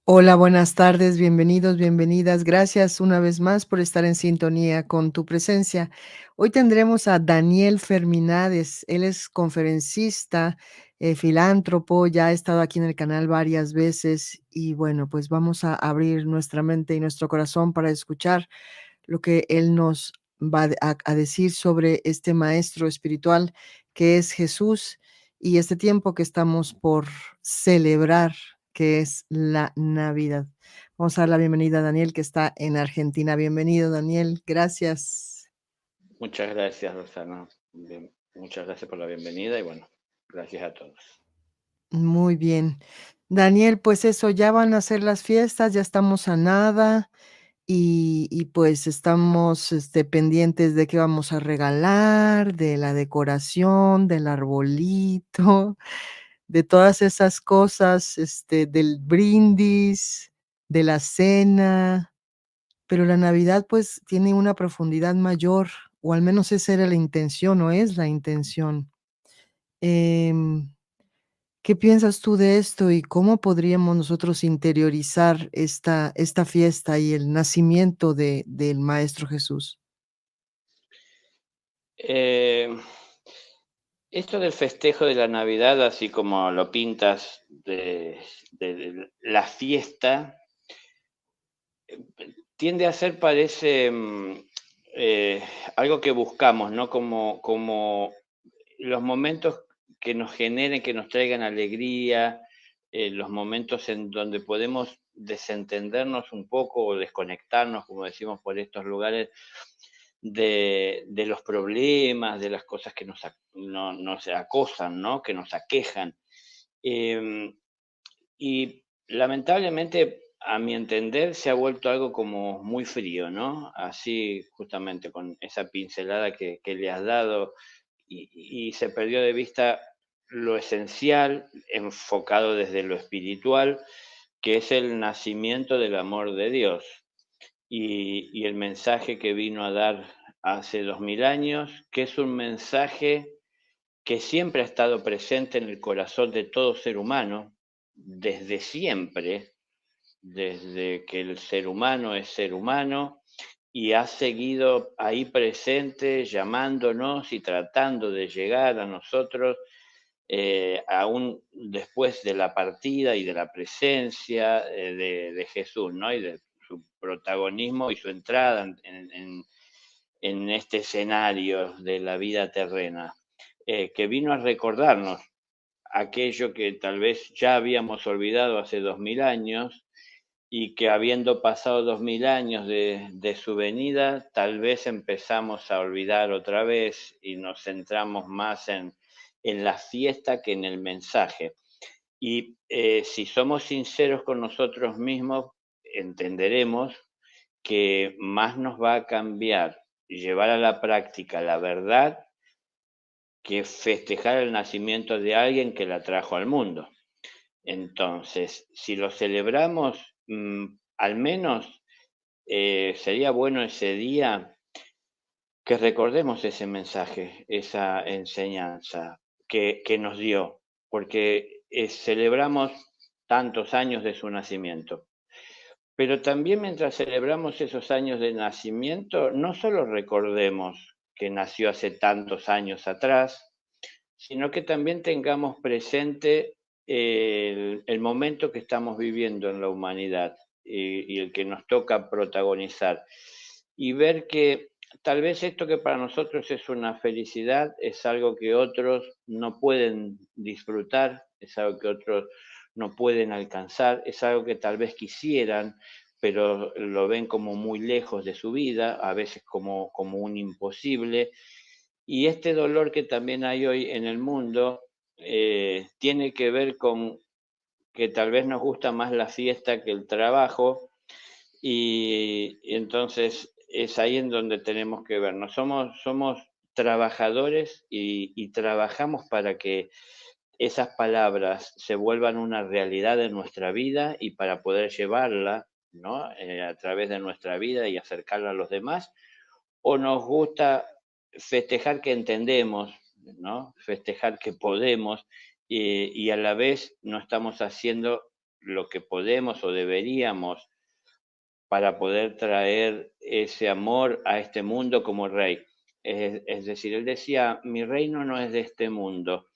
Hola, buenas tardes, bienvenidos, bienvenidas. Gracias una vez más por estar en sintonía con tu presencia. Hoy tendremos a Daniel Ferminades. Él es conferencista, filántropo, ya ha estado aquí en el canal varias veces y bueno, pues vamos a abrir nuestra mente y nuestro corazón para escuchar lo que él nos va a decir sobre este maestro espiritual que es Jesús y este tiempo que estamos por celebrar, que es la Navidad. Vamos a dar la bienvenida a Daniel, que está en Argentina. Bienvenido, Daniel. Gracias. Muchas gracias, Rosana. Muchas gracias por la bienvenida y bueno, gracias a todos. Muy bien. Daniel, pues eso, ya van a ser las fiestas, ya estamos a nada. Y pues estamos, pendientes de qué vamos a regalar, de la decoración, del arbolito, de todas esas cosas, del brindis, de la cena, pero la Navidad, pues, tiene una profundidad mayor, o al menos esa era la intención, o es la intención. Em ¿Qué piensas tú de esto y cómo podríamos nosotros interiorizar esta fiesta y el nacimiento del Maestro Jesús? Eh, Esto del festejo de la Navidad, así como lo pintas de la fiesta, tiende a ser, parece, eh, algo que buscamos, ¿no? Como los momentos que nos generen, que nos traigan alegría, los momentos en donde podemos desentendernos un poco o desconectarnos, como decimos, por estos lugares de los problemas, de las cosas que nos acosan, ¿no? Que nos aquejan. Em, y lamentablemente, a mi entender, se ha vuelto algo como muy frío, ¿no? Así, justamente con esa pincelada que le has dado, y se perdió de vista lo esencial, enfocado desde lo espiritual, que es el nacimiento del amor de Dios y el mensaje que vino a dar hace 2000 años, que es un mensaje que siempre ha estado presente en el corazón de todo ser humano, desde siempre, desde que el ser humano es ser humano, y ha seguido ahí presente, llamándonos y tratando de llegar a nosotros, aún después de la partida y de la presencia de Jesús, ¿no? Y de su protagonismo y su entrada en este escenario de la vida terrena, que vino a recordarnos aquello que tal vez ya habíamos olvidado hace 2000 años y que habiendo pasado 2000 años de su venida, tal vez empezamos a olvidar otra vez y nos centramos más en la fiesta que en el mensaje. Y si somos sinceros con nosotros mismos, entenderemos que más nos va a cambiar llevar a la práctica la verdad que festejar el nacimiento de alguien que la trajo al mundo. Entonces, si lo celebramos, al menos sería bueno ese día que recordemos ese mensaje, esa enseñanza que nos dio, porque celebramos tantos años de su nacimiento. Pero también mientras celebramos esos años de nacimiento, no solo recordemos que nació hace tantos años atrás, sino que también tengamos presente el momento que estamos viviendo en la humanidad y el que nos toca protagonizar. Y ver que tal vez esto que para nosotros es una felicidad es algo que otros no pueden disfrutar, es algo que otros no pueden alcanzar, es algo que tal vez quisieran, pero lo ven como muy lejos de su vida, a veces como un imposible. Y este dolor que también hay hoy en el mundo tiene que ver con que tal vez nos gusta más la fiesta que el trabajo y entonces es ahí en donde tenemos que vernos. Somos trabajadores y trabajamos para que esas palabras se vuelvan una realidad en nuestra vida y para poder llevarla, ¿no? A través de nuestra vida y acercarla a los demás, o nos gusta festejar que entendemos, ¿no? Festejar que podemos y a la vez no estamos haciendo lo que podemos o deberíamos para poder traer ese amor a este mundo como rey. Es decir, él decía, mi reino no es de este mundo.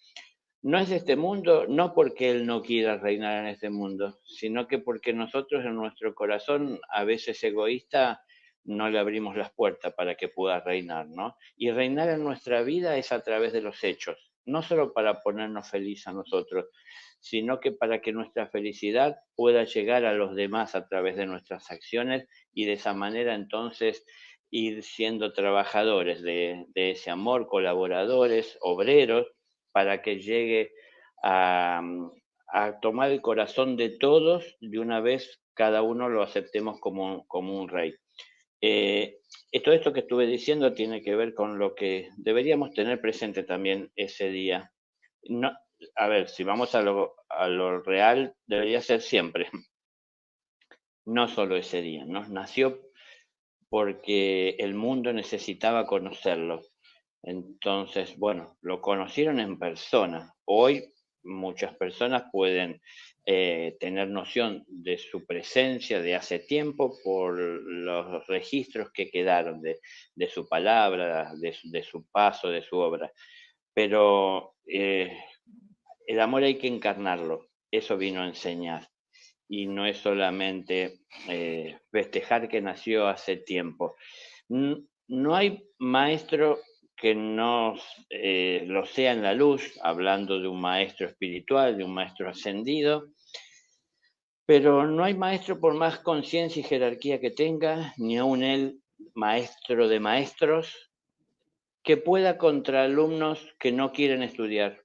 No es de este mundo, no porque él no quiera reinar en este mundo, sino que porque nosotros en nuestro corazón, a veces egoísta, no le abrimos las puertas para que pueda reinar, ¿no? Y reinar en nuestra vida es a través de los hechos, no solo para ponernos felices a nosotros, sino que para que nuestra felicidad pueda llegar a los demás a través de nuestras acciones y de esa manera entonces ir siendo trabajadores de ese amor, colaboradores, obreros, para que llegue a, a tomar el corazón de todos de una vez, cada uno lo aceptemos como un rey. Eh, todo esto que estuve diciendo tiene que ver con lo que deberíamos tener presente también ese día. No, a ver, si vamos a lo real, debería ser siempre, no solo ese día, ¿no? Nació porque el mundo necesitaba conocerlo. Entonces, bueno, lo conocieron en persona. Hoy muchas personas pueden tener noción de su presencia de hace tiempo por los registros que quedaron de su palabra, de su paso, de su obra. Pero el amor hay que encarnarlo. Eso vino a enseñar. Y no es solamente festejar que nació hace tiempo. No hay maestro que no lo sea en la luz, hablando de un maestro espiritual, de un maestro ascendido, pero no hay maestro por más conciencia y jerarquía que tenga, ni aun él maestro de maestros, que pueda contra alumnos que no quieren estudiar.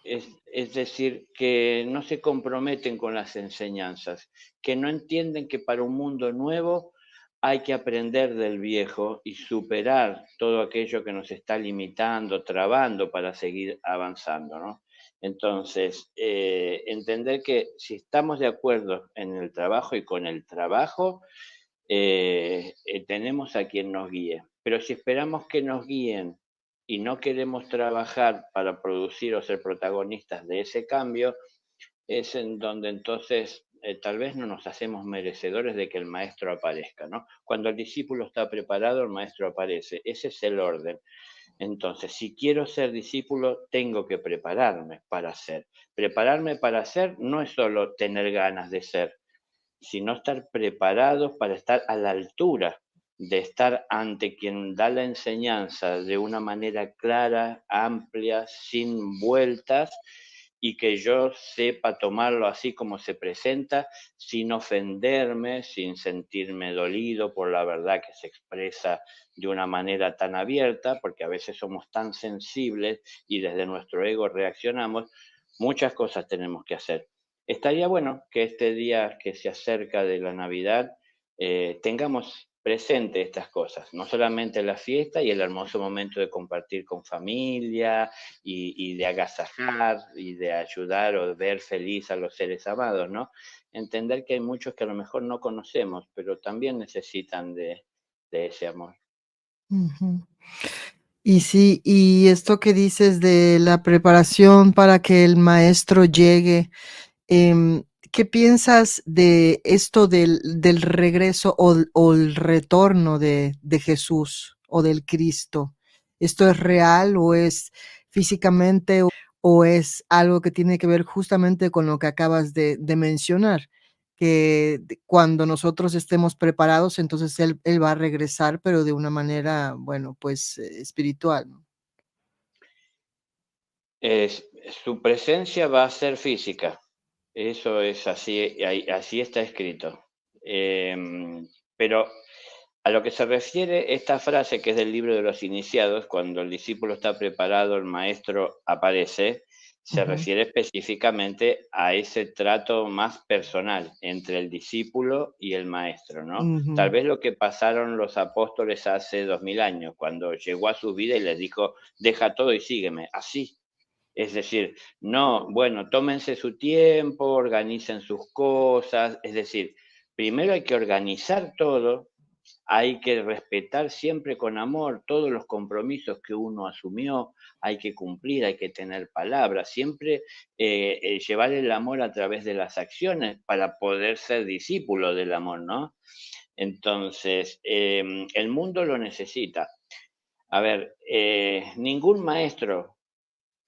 Es decir, que no se comprometen con las enseñanzas, que no entienden que para un mundo nuevo hay que aprender del viejo y superar todo aquello que nos está limitando, trabando para seguir avanzando, ¿no? Entonces, entender que si estamos de acuerdo en el trabajo y con el trabajo, tenemos a quien nos guíe. Pero si esperamos que nos guíen y no queremos trabajar para producir o ser protagonistas de ese cambio, es en donde entonces tal vez no nos hacemos merecedores de que el maestro aparezca, ¿no? Cuando el discípulo está preparado, el maestro aparece. Ese es el orden. Entonces, si quiero ser discípulo, tengo que prepararme para ser. Prepararme para ser no es solo tener ganas de ser, sino estar preparados para estar a la altura de estar ante quien da la enseñanza de una manera clara, amplia, sin vueltas, y que yo sepa tomarlo así como se presenta, sin ofenderme, sin sentirme dolido por la verdad que se expresa de una manera tan abierta, porque a veces somos tan sensibles y desde nuestro ego reaccionamos. Muchas cosas tenemos que hacer. Estaría bueno que este día que se acerca de la Navidad tengamos presente estas cosas, no solamente la fiesta y el hermoso momento de compartir con familia y de agasajar y de ayudar o de ver feliz a los seres amados, ¿no? Entender que hay muchos que a lo mejor no conocemos, pero también necesitan de ese amor. Ujú. Y sí, y esto que dices de la preparación para que el maestro llegue, em, ¿qué piensas de esto del regreso o el retorno de Jesús o del Cristo? ¿Esto es real o es físicamente o es algo que tiene que ver justamente con lo que acabas de mencionar? Que cuando nosotros estemos preparados, entonces él va a regresar, pero de una manera, bueno, pues espiritual, ¿no? Es, su presencia va a ser física, eso es así, así está escrito. Pero a lo que se refiere esta frase que es del libro de los iniciados, cuando el discípulo está preparado, el maestro aparece, se Ujú, refiere específicamente a ese trato más personal entre el discípulo y el maestro, ¿no? Tal ujú. vez lo que pasaron los apóstoles hace 2000 años, cuando llegó a su vida y les dijo, deja todo y sígueme, así. Es decir, no, bueno, tómense su tiempo, organicen sus cosas, es decir, primero hay que organizar todo hay que respetar siempre con amor todos los compromisos que uno asumió, hay que cumplir, hay que tener palabras, siempre llevar el amor a través de las acciones para poder ser discípulo del amor, ¿no? Entonces, el mundo lo necesita. A ver, ningún maestro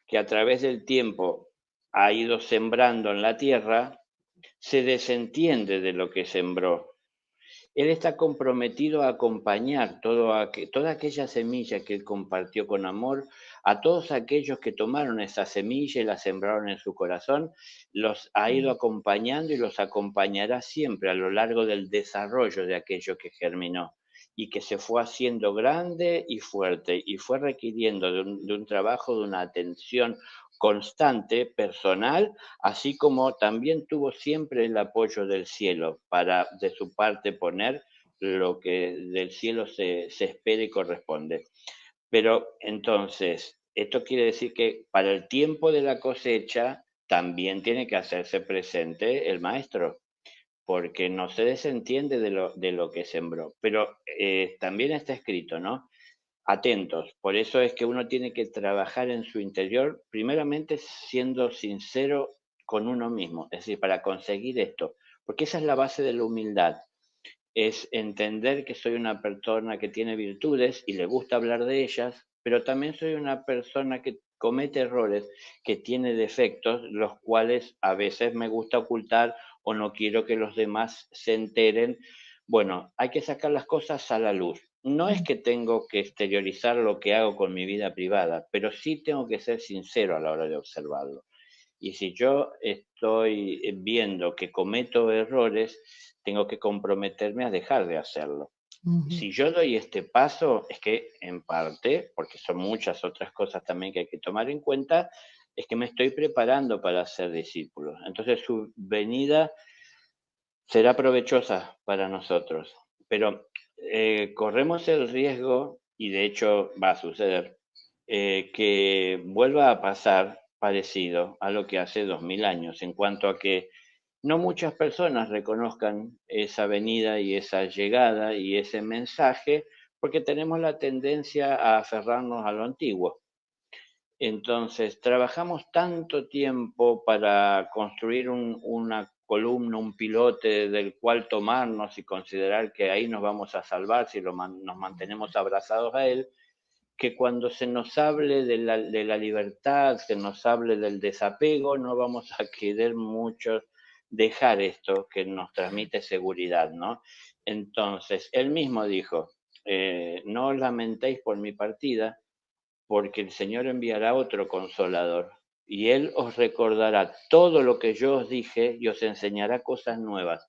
que a través del tiempo ha ido sembrando en la tierra se desentiende de lo que sembró. Él está comprometido a acompañar toda aquella semilla que él compartió con amor, a todos aquellos que tomaron esa semilla y la sembraron en su corazón, los ha ido acompañando y los acompañará siempre a lo largo del desarrollo de aquello que germinó y que se fue haciendo grande y fuerte y fue requiriendo de un trabajo, de una atención constante, personal, así como también tuvo siempre el apoyo del cielo para de su parte poner lo que del cielo se espera y corresponde. Pero entonces, esto quiere decir que para el tiempo de la cosecha también tiene que hacerse presente el maestro, porque no se desentiende de lo que sembró. Pero también está escrito, ¿no? Atentos. Por eso es que uno tiene que trabajar en su interior, primeramente siendo sincero con uno mismo, es decir, para conseguir esto, porque esa es la base de la humildad, es entender que soy una persona que tiene virtudes y le gusta hablar de ellas, pero también soy una persona que comete errores, que tiene defectos, los cuales a veces me gusta ocultar o no quiero que los demás se enteren. Bueno, hay que sacar las cosas a la luz. No es que tengo que exteriorizar lo que hago con mi vida privada, pero sí tengo que ser sincero a la hora de observarlo. Y si yo estoy viendo que cometo errores, tengo que comprometerme a dejar de hacerlo. Ujú, Si yo doy este paso, es que en parte, porque son muchas otras cosas también que hay que tomar en cuenta, es que me estoy preparando para ser discípulo. Entonces su venida será provechosa para nosotros, pero corremos el riesgo, y de hecho va a suceder, que vuelva a pasar parecido a lo que hace 2000 años, en cuanto a que no muchas personas reconozcan esa venida y esa llegada y ese mensaje, porque tenemos la tendencia a aferrarnos a lo antiguo. Entonces, trabajamos tanto tiempo para construir una columna, un pilote del cual tomarnos y considerar que ahí nos vamos a salvar si nos mantenemos abrazados a él, que cuando se nos hable de la libertad, se nos hable del desapego, no vamos a querer mucho dejar esto que nos transmite seguridad, ¿no? Entonces, él mismo dijo, no os lamentéis por mi partida, porque el Señor enviará otro consolador, y Él os recordará todo lo que yo os dije y os enseñará cosas nuevas.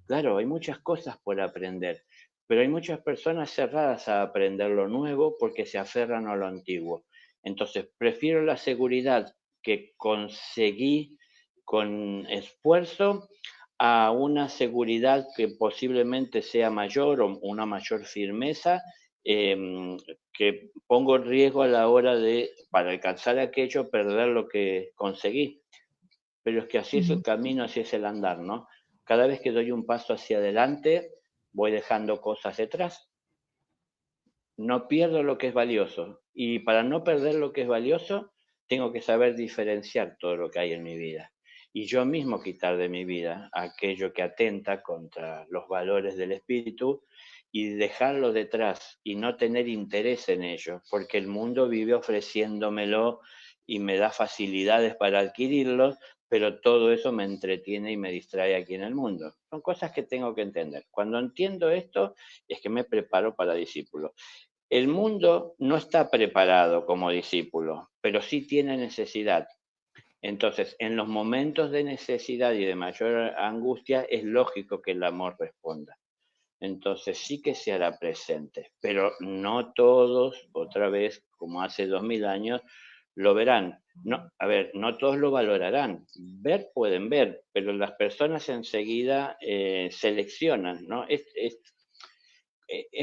Claro, hay muchas cosas por aprender, pero hay muchas personas cerradas a aprender lo nuevo porque se aferran a lo antiguo. Entonces, prefiero la seguridad que conseguí con esfuerzo a una seguridad que posiblemente sea mayor o una mayor firmeza, que pongo en riesgo a la hora de, para alcanzar aquello, perder lo que conseguí. Pero es que así es el ujú. camino, así es el andar, ¿no? Cada vez que doy un paso hacia adelante, voy dejando cosas detrás. No pierdo lo que es valioso. Y para no perder lo que es valioso, tengo que saber diferenciar todo lo que hay en mi vida. Y yo mismo quitar de mi vida aquello que atenta contra los valores del espíritu y dejarlo detrás y no tener interés en ello, porque el mundo vive ofreciéndomelo y me da facilidades para adquirirlo, pero todo eso me entretiene y me distrae aquí en el mundo. Son cosas que tengo que entender. Cuando entiendo esto, es que me preparo para discípulo. El mundo no está preparado como discípulo, pero sí tiene necesidad. Entonces, en los momentos de necesidad y de mayor angustia, es lógico que el amor responda. Entonces, sí que se hará presente, pero no todos, otra vez, como hace 2000 años, lo verán. No, a ver, no todos lo valorarán. Ver pueden ver, pero las personas enseguida seleccionan, ¿no? Es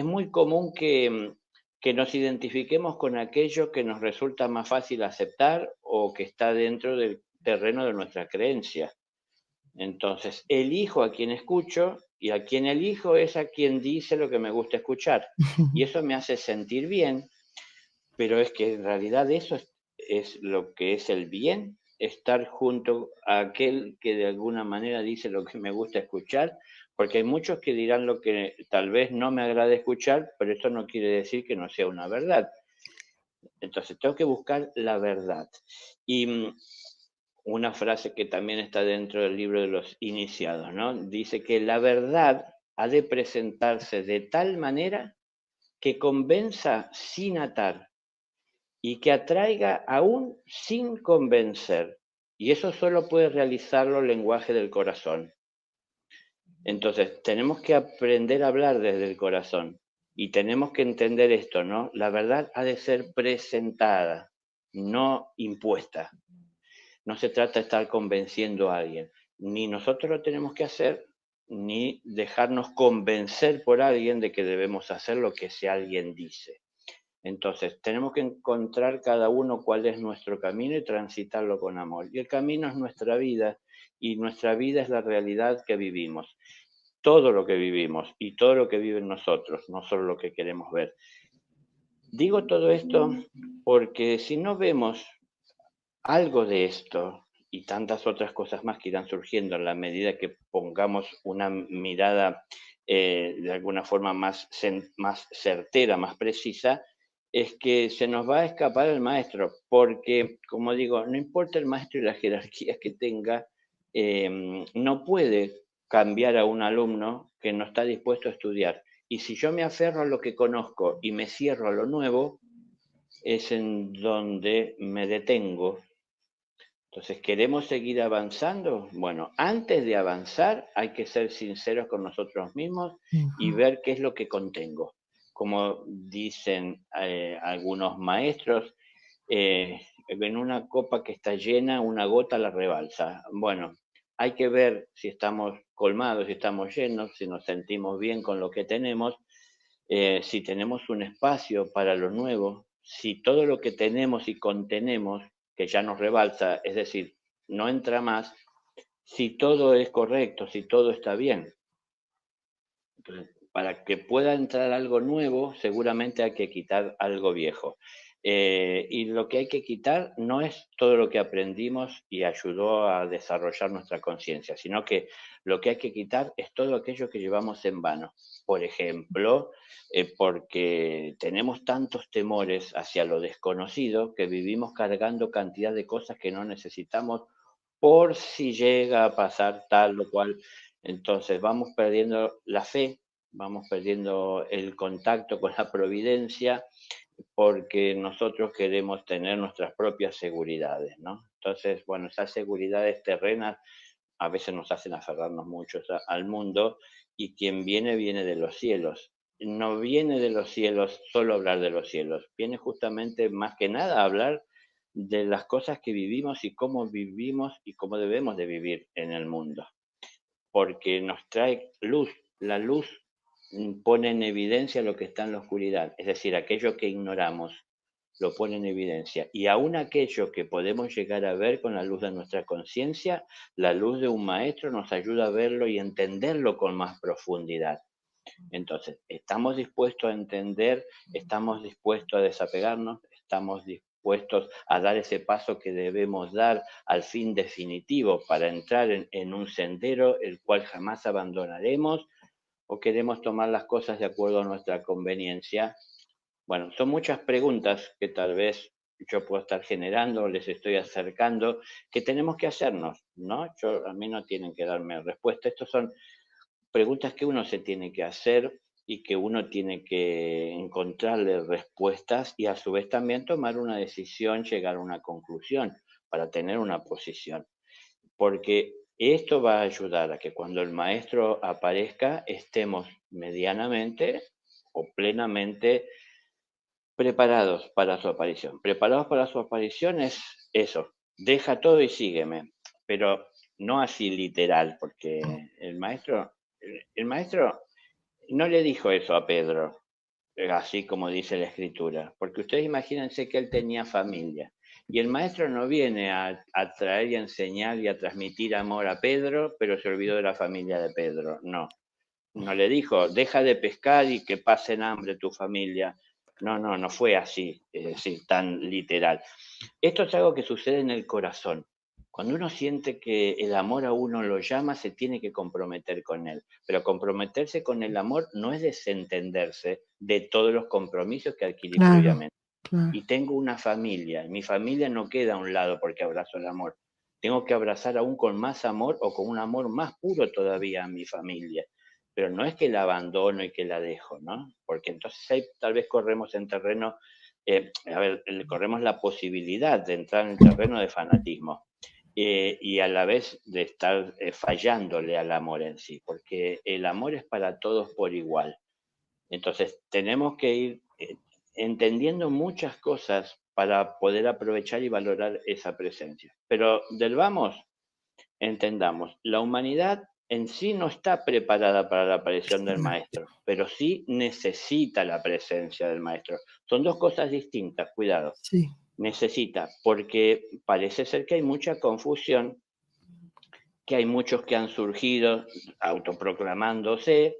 muy común que nos identifiquemos con aquello que nos resulta más fácil aceptar o que está dentro del terreno de nuestra creencia. Entonces, elijo a quien escucho y a quien elijo es a quien dice lo que me gusta escuchar. Y eso me hace sentir bien, pero es que en realidad eso es lo que es el bien, estar junto a aquel que de alguna manera dice lo que me gusta escuchar, porque hay muchos que dirán lo que tal vez no me agrade escuchar, pero eso no quiere decir que no sea una verdad. Entonces tengo que buscar la verdad. Y una frase que también está dentro del libro de los iniciados, ¿no? Dice que la verdad ha de presentarse de tal manera que convenza sin atar y que atraiga aún sin convencer. Y eso solo puede realizarlo el lenguaje del corazón. Entonces, tenemos que aprender a hablar desde el corazón y tenemos que entender esto, ¿no? La verdad ha de ser presentada, no impuesta. No se trata de estar convenciendo a alguien. Ni nosotros lo tenemos que hacer, ni dejarnos convencer por alguien de que debemos hacer lo que ese alguien dice. Entonces, tenemos que encontrar cada uno cuál es nuestro camino y transitarlo con amor. Y el camino es nuestra vida, y nuestra vida es la realidad que vivimos. Todo lo que vivimos y todo lo que viven nosotros, no solo lo que queremos ver. Digo todo esto porque si no vemos algo de esto y tantas otras cosas más que irán surgiendo en la medida que pongamos una mirada de alguna forma más certera, más precisa, es que se nos va a escapar el maestro, porque, como digo, no importa el maestro y las jerarquías que tenga, no puede cambiar a un alumno que no está dispuesto a estudiar. Y si yo me aferro a lo que conozco y me cierro a lo nuevo, es en donde me detengo. Entonces, ¿queremos seguir avanzando? Bueno, antes de avanzar hay que ser sinceros con nosotros mismos y Ujú. ver qué es lo que contengo. Como dicen algunos maestros, en una copa que está llena, una gota la rebalsa. Bueno, hay que ver si estamos colmados, si estamos llenos, si nos sentimos bien con lo que tenemos, si tenemos un espacio para lo nuevo, si todo lo que tenemos y contenemos, que ya nos rebalsa, es decir, no entra más, si todo es correcto, si todo está bien. Entonces, para que pueda entrar algo nuevo, seguramente hay que quitar algo viejo. Y lo que hay que quitar no es todo lo que aprendimos y ayudó a desarrollar nuestra conciencia, sino que lo que hay que quitar es todo aquello que llevamos en vano. Por ejemplo, porque tenemos tantos temores hacia lo desconocido que vivimos cargando cantidad de cosas que no necesitamos por si llega a pasar tal o cual. Entonces vamos perdiendo la fe, vamos perdiendo el contacto con la providencia porque nosotros queremos tener nuestras propias seguridades, ¿no? Entonces, bueno, esas seguridades terrenas a veces nos hacen aferrarnos mucho al mundo y quien viene, viene de los cielos. No viene de los cielos solo hablar de los cielos, viene justamente más que nada a hablar de las cosas que vivimos y cómo debemos de vivir en el mundo, porque nos trae luz. La luz pone en evidencia lo que está en la oscuridad, es decir, aquello que ignoramos lo pone en evidencia. Y aún aquello que podemos llegar a ver con la luz de nuestra conciencia, la luz de un maestro nos ayuda a verlo y entenderlo con más profundidad. Entonces, estamos dispuestos a entender, estamos dispuestos a desapegarnos, estamos dispuestos a dar ese paso que debemos dar al fin definitivo para entrar en un sendero el cual jamás abandonaremos, o queremos tomar las cosas de acuerdo a nuestra conveniencia. Bueno, son muchas preguntas que tal vez yo puedo estar generando, les estoy acercando, que tenemos que hacernos, ¿no? A mí no tienen que darme respuesta. Estas son preguntas que uno se tiene que hacer y que uno tiene que encontrarle respuestas y a su vez también tomar una decisión, llegar a una conclusión para tener una posición. Porque esto va a ayudar a que cuando el maestro aparezca estemos medianamente o plenamente preparados para su aparición. Preparados para su aparición es eso, deja todo y sígueme, pero no así literal, porque el maestro no le dijo eso a Pedro, así como dice la escritura, porque ustedes imagínense que él tenía familia. Y el maestro no viene a traer y a enseñar y a transmitir amor a Pedro, pero se olvidó de la familia de Pedro. No, No le dijo, deja de pescar y que pasen hambre tu familia. No, no, no fue así, tan literal. Esto es algo que sucede en el corazón. Cuando uno siente que el amor a uno lo llama, se tiene que comprometer con él. Pero comprometerse con el amor no es desentenderse de todos los compromisos que adquirí Claro, previamente. claro. Y tengo una familia, mi familia no queda a un lado porque abrazo el amor. Tengo que abrazar aún con más amor o con un amor más puro todavía a mi familia. Pero no es que la abandono y que la dejo, ¿no? Porque entonces ahí tal vez corremos en terreno, corremos la posibilidad de entrar en el terreno de fanatismo y a la vez de estar fallándole al amor en sí, porque el amor es para todos por igual. Entonces, tenemos que ir entendiendo muchas cosas para poder aprovechar y valorar esa presencia. Pero del vamos, entendamos, la humanidad en sí no está preparada para la aparición del maestro, pero sí necesita la presencia del maestro. Son dos cosas distintas, cuidado. Sí. Necesita, porque parece ser que hay mucha confusión, que hay muchos que han surgido autoproclamándose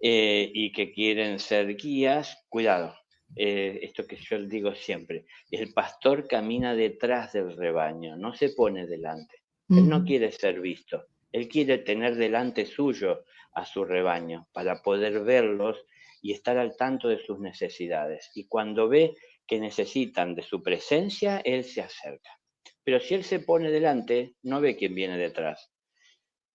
y que quieren ser guías, cuidado, esto que yo digo siempre, el pastor camina detrás del rebaño, no se pone delante. Él no Ujú. quiere ser visto, él quiere tener delante suyo a su rebaño para poder verlos y estar al tanto de sus necesidades. Y cuando ve que necesitan de su presencia, él se acerca. Pero si él se pone delante, no ve quién viene detrás.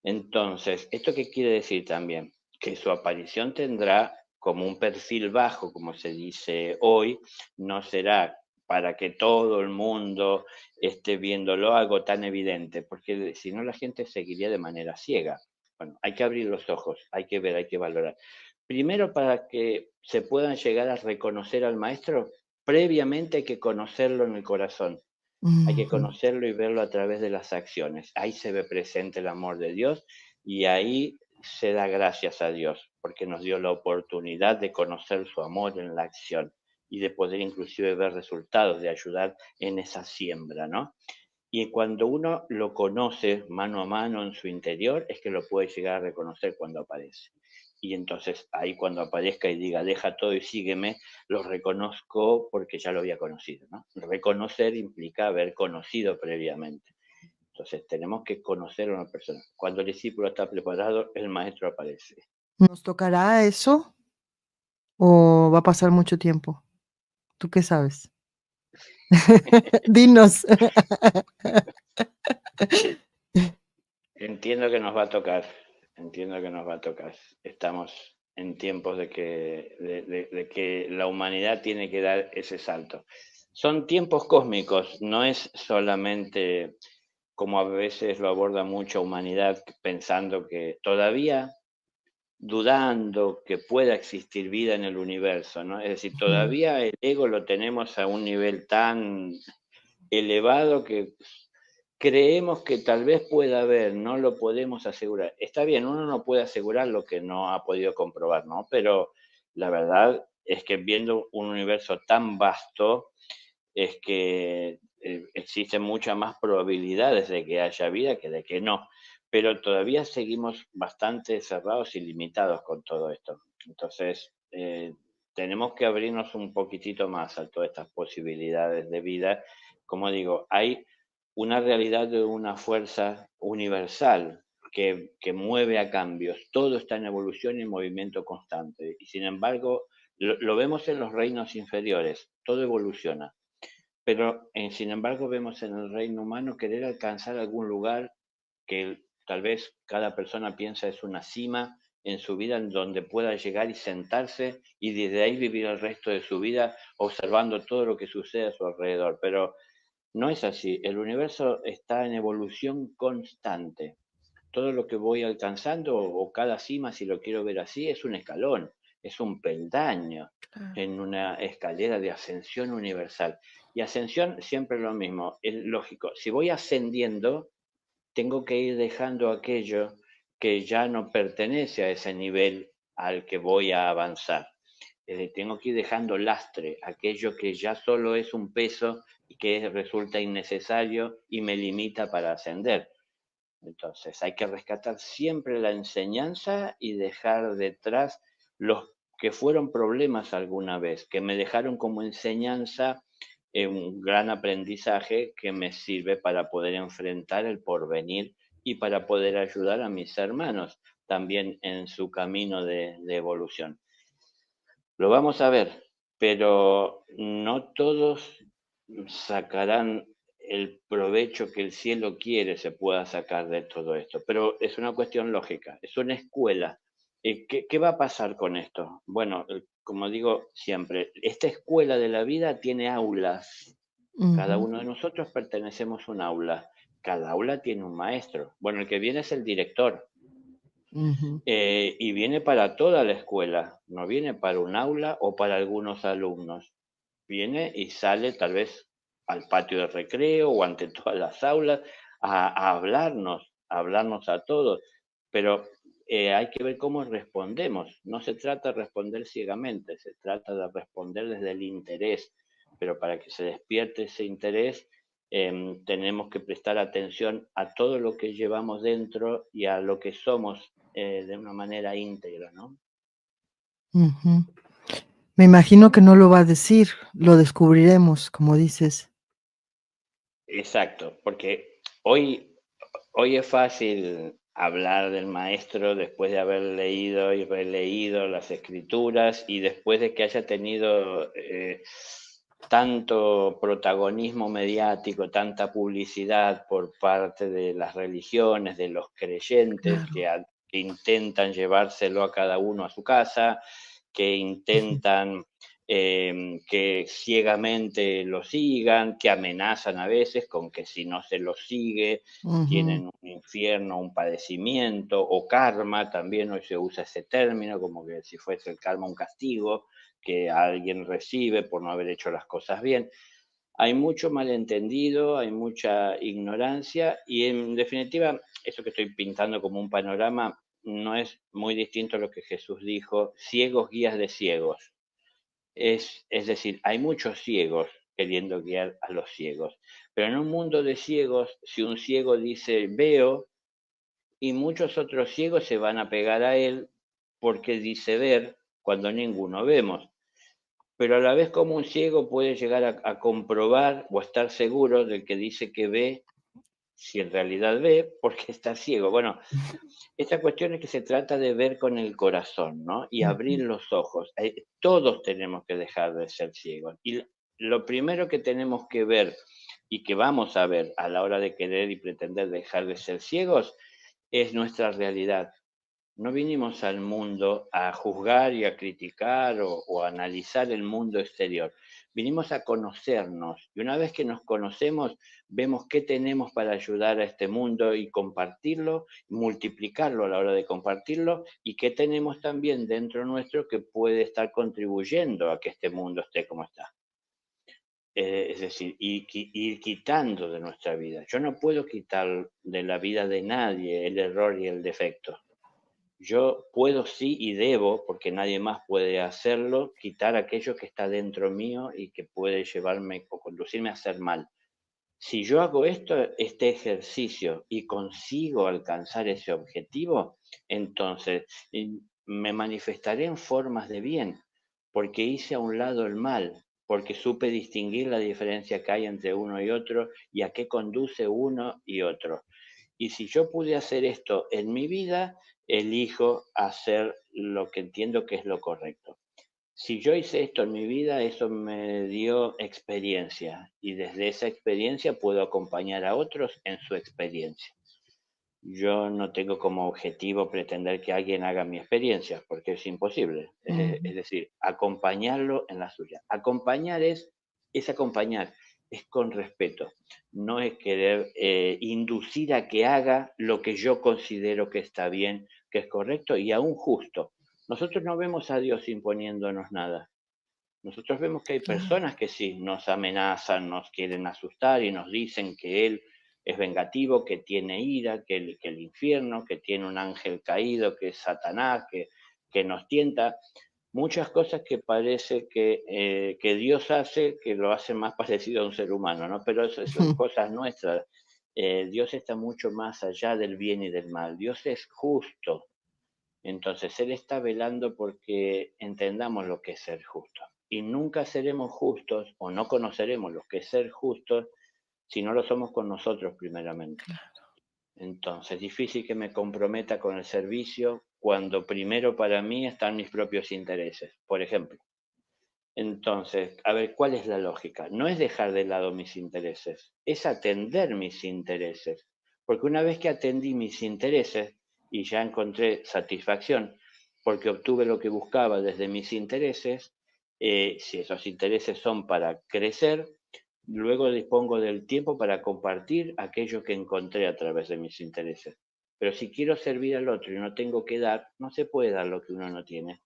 Entonces, ¿esto qué quiere decir también? Que su aparición tendrá como un perfil bajo, como se dice hoy, no será para que todo el mundo esté viéndolo algo tan evidente, porque si no la gente seguiría de manera ciega. Bueno, hay que abrir los ojos, hay que ver, hay que valorar. Primero, para que se puedan llegar a reconocer al maestro, previamente hay que conocerlo en el corazón. Hay que Ujú. conocerlo y verlo a través de las acciones. Ahí se ve presente el amor de Dios y ahí se da gracias a Dios porque nos dio la oportunidad de conocer su amor en la acción y de poder inclusive ver resultados, de ayudar en esa siembra, ¿no? Y cuando uno lo conoce mano a mano en su interior, es que lo puede llegar a reconocer cuando aparece. Y entonces ahí cuando aparezca y diga, deja todo y sígueme, lo reconozco porque ya lo había conocido, ¿no? Reconocer implica haber conocido previamente. Entonces tenemos que conocer a una persona. Cuando el discípulo está preparado, el maestro aparece. ¿Nos tocará eso o va a pasar mucho tiempo? ¿Tú qué sabes? Dinos. Entiendo que nos va a tocar, entiendo que nos va a tocar. Estamos en tiempos de que la humanidad tiene que dar ese salto. Son tiempos cósmicos, no es solamente como a veces lo aborda mucha humanidad pensando que todavía dudando que pueda existir vida en el universo, ¿no? Es decir, Ujú. todavía el ego lo tenemos a un nivel tan elevado que creemos que tal vez pueda haber, no lo podemos asegurar. Está bien, uno no puede asegurar lo que no ha podido comprobar, ¿no? Pero la verdad es que viendo un universo tan vasto, es que existen muchas más probabilidades de que haya vida que de que no. Pero todavía seguimos bastante cerrados y limitados con todo esto. Entonces, tenemos que abrirnos un poquitito más a todas estas posibilidades de vida. Como digo, hay una realidad de una fuerza universal que mueve a cambios. Todo está en evolución y en movimiento constante. Y sin embargo, lo vemos en los reinos inferiores. Todo evoluciona, pero sin embargo vemos en el reino humano querer alcanzar algún lugar que tal vez cada persona piensa es una cima en su vida en donde pueda llegar y sentarse y desde ahí vivir el resto de su vida observando todo lo que sucede a su alrededor. Pero no es así. El universo está en evolución constante. Todo lo que voy alcanzando o cada cima, si lo quiero ver así, es un escalón, es un peldaño Claro. en una escalera de ascensión universal. Y ascensión siempre lo mismo, es lógico. Si voy ascendiendo, tengo que ir dejando aquello que ya no pertenece a ese nivel al que voy a avanzar. Tengo que ir dejando lastre, aquello que ya solo es un peso y que resulta innecesario y me limita para ascender. Entonces, hay que rescatar siempre la enseñanza y dejar detrás los que fueron problemas alguna vez, que me dejaron como enseñanza un gran aprendizaje que me sirve para poder enfrentar el porvenir y para poder ayudar a mis hermanos también en su camino de evolución. Lo vamos a ver, pero no todos sacarán el provecho que el cielo quiere se pueda sacar de todo esto, pero es una cuestión lógica, es una escuela. ¿Qué va a pasar con esto? Bueno, como digo siempre, esta escuela de la vida tiene aulas. Cada Ujú, uno de nosotros pertenecemos a un aula. Cada aula tiene un maestro. Bueno, el que viene es el director. ujú, Y viene para toda la escuela, no viene para un aula o para algunos alumnos. Viene y sale tal vez al patio de recreo o ante todas las aulas a hablarnos a todos. Pero hay que ver cómo respondemos. No se trata de responder ciegamente, se trata de responder desde el interés. Pero para que se despierte ese interés, tenemos que prestar atención a todo lo que llevamos dentro y a lo que somos de una manera íntegra, ¿no? ujú. Me imagino que no lo va a decir, lo descubriremos, como dices. Exacto, porque hoy es fácil hablar del maestro después de haber leído y releído las escrituras y después de que haya tenido tanto protagonismo mediático, tanta publicidad por parte de las religiones, de los creyentes Claro. que intentan llevárselo a cada uno a su casa, que Ujú, intentan que ciegamente lo sigan, que amenazan a veces con que si no se lo sigue ujú, tienen un infierno, un padecimiento o karma, también hoy se usa ese término como que si fuese el karma un castigo que alguien recibe por no haber hecho las cosas bien. Hay mucho malentendido, hay mucha ignorancia y en definitiva, eso que estoy pintando como un panorama no es muy distinto a lo que Jesús dijo, ciegos guías de ciegos. Es decir, hay muchos ciegos queriendo guiar a los ciegos, pero en un mundo de ciegos, si un ciego dice veo y muchos otros ciegos se van a pegar a él porque dice ver cuando ninguno vemos. Pero a la vez como un ciego puede llegar a comprobar o estar seguro del que dice que ve, si en realidad ve, porque está ciego. Bueno, esta cuestión es que se trata de ver con el corazón, ¿no? Y abrir ujú, los ojos. Todos tenemos que dejar de ser ciegos. Y lo primero que tenemos que ver y que vamos a ver a la hora de querer y pretender dejar de ser ciegos es nuestra realidad. No vinimos al mundo a juzgar y a criticar o a analizar el mundo exterior. Vinimos a conocernos y una vez que nos conocemos, vemos qué tenemos para ayudar a este mundo y compartirlo, multiplicarlo a la hora de compartirlo y qué tenemos también dentro nuestro que puede estar contribuyendo a que este mundo esté como está. Es decir, ir quitando de nuestra vida. Yo no puedo quitar de la vida de nadie el error y el defecto. Yo puedo sí y debo, porque nadie más puede hacerlo, quitar aquello que está dentro mío y que puede llevarme o conducirme a hacer mal. Si yo hago este ejercicio y consigo alcanzar ese objetivo, entonces me manifestaré en formas de bien, porque hice a un lado el mal, porque supe distinguir la diferencia que hay entre uno y otro y a qué conduce uno y otro. Y si yo pude hacer esto en mi vida, elijo hacer lo que entiendo que es lo correcto. Si yo hice esto en mi vida, eso me dio experiencia y desde esa experiencia puedo acompañar a otros en su experiencia. Yo no tengo como objetivo pretender que alguien haga mi experiencia, porque es imposible. ujú. Es decir, acompañarlo en la suya. Acompañar es acompañar, es con respeto. No es querer inducir a que haga lo que yo considero que está bien, que es correcto y aún justo. Nosotros no vemos a Dios imponiéndonos nada. Nosotros vemos que hay Claro. personas que sí nos amenazan, nos quieren asustar y nos dicen que Él es vengativo, que tiene ira, que el infierno, que tiene un ángel caído, que es Satanás, que nos tienta. Muchas cosas que parece que Dios hace, que lo hace más parecido a un ser humano, ¿no? Pero eso son cosas nuestras. Dios está mucho más allá del bien y del mal. Dios es justo. Entonces, Él está velando porque entendamos lo que es ser justo. Y nunca seremos justos o no conoceremos lo que es ser justos si no lo somos con nosotros primeramente. Entonces, difícil que me comprometa con el servicio cuando primero para mí están mis propios intereses, por ejemplo. Entonces, a ver, ¿cuál es la lógica? No es dejar de lado mis intereses, es atender mis intereses. Porque una vez que atendí mis intereses y ya encontré satisfacción, porque obtuve lo que buscaba desde mis intereses, si esos intereses son para crecer, luego dispongo del tiempo para compartir aquello que encontré a través de mis intereses. Pero si quiero servir al otro y no tengo que dar, no se puede dar lo que uno no tiene.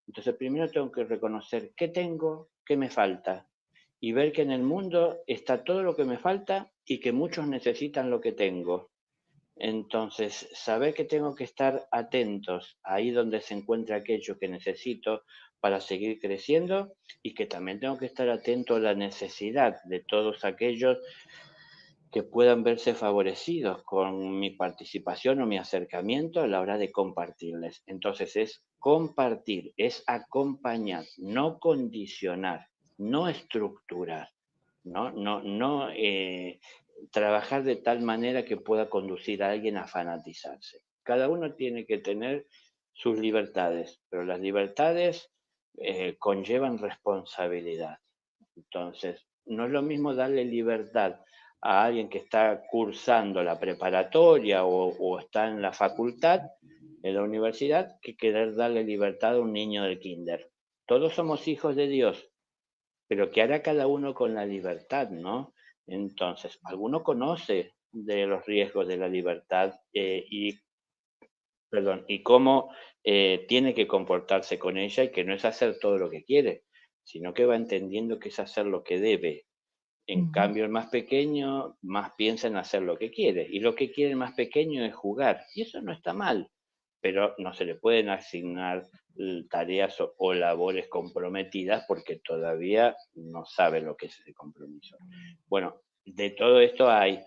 Entonces, primero tengo que reconocer qué tengo, qué me falta, y ver que en el mundo está todo lo que me falta y que muchos necesitan lo que tengo. Entonces, saber que tengo que estar atentos ahí donde se encuentra aquello que necesito para seguir creciendo y que también tengo que estar atento a la necesidad de todos aquellos que puedan verse favorecidos con mi participación o mi acercamiento a la hora de compartirles. Entonces es compartir, es acompañar, no condicionar, no estructurar, no trabajar de tal manera que pueda conducir a alguien a fanatizarse. Cada uno tiene que tener sus libertades, pero las libertades conllevan responsabilidad. Entonces, no es lo mismo darle libertad a alguien que está cursando la preparatoria o está en la facultad, en la universidad, que querer darle libertad a un niño del kinder. Todos somos hijos de Dios, pero ¿qué hará cada uno con la libertad, no? Entonces, alguno conoce de los riesgos de la libertad y cómo tiene que comportarse con ella y que no es hacer todo lo que quiere, sino que va entendiendo que es hacer lo que debe. En Ujú. cambio, el más pequeño más piensa en hacer lo que quiere, y lo que quiere el más pequeño es jugar, y eso no está mal, pero no se le pueden asignar tareas o labores comprometidas porque todavía no sabe lo que es ese compromiso. Bueno, de todo esto hay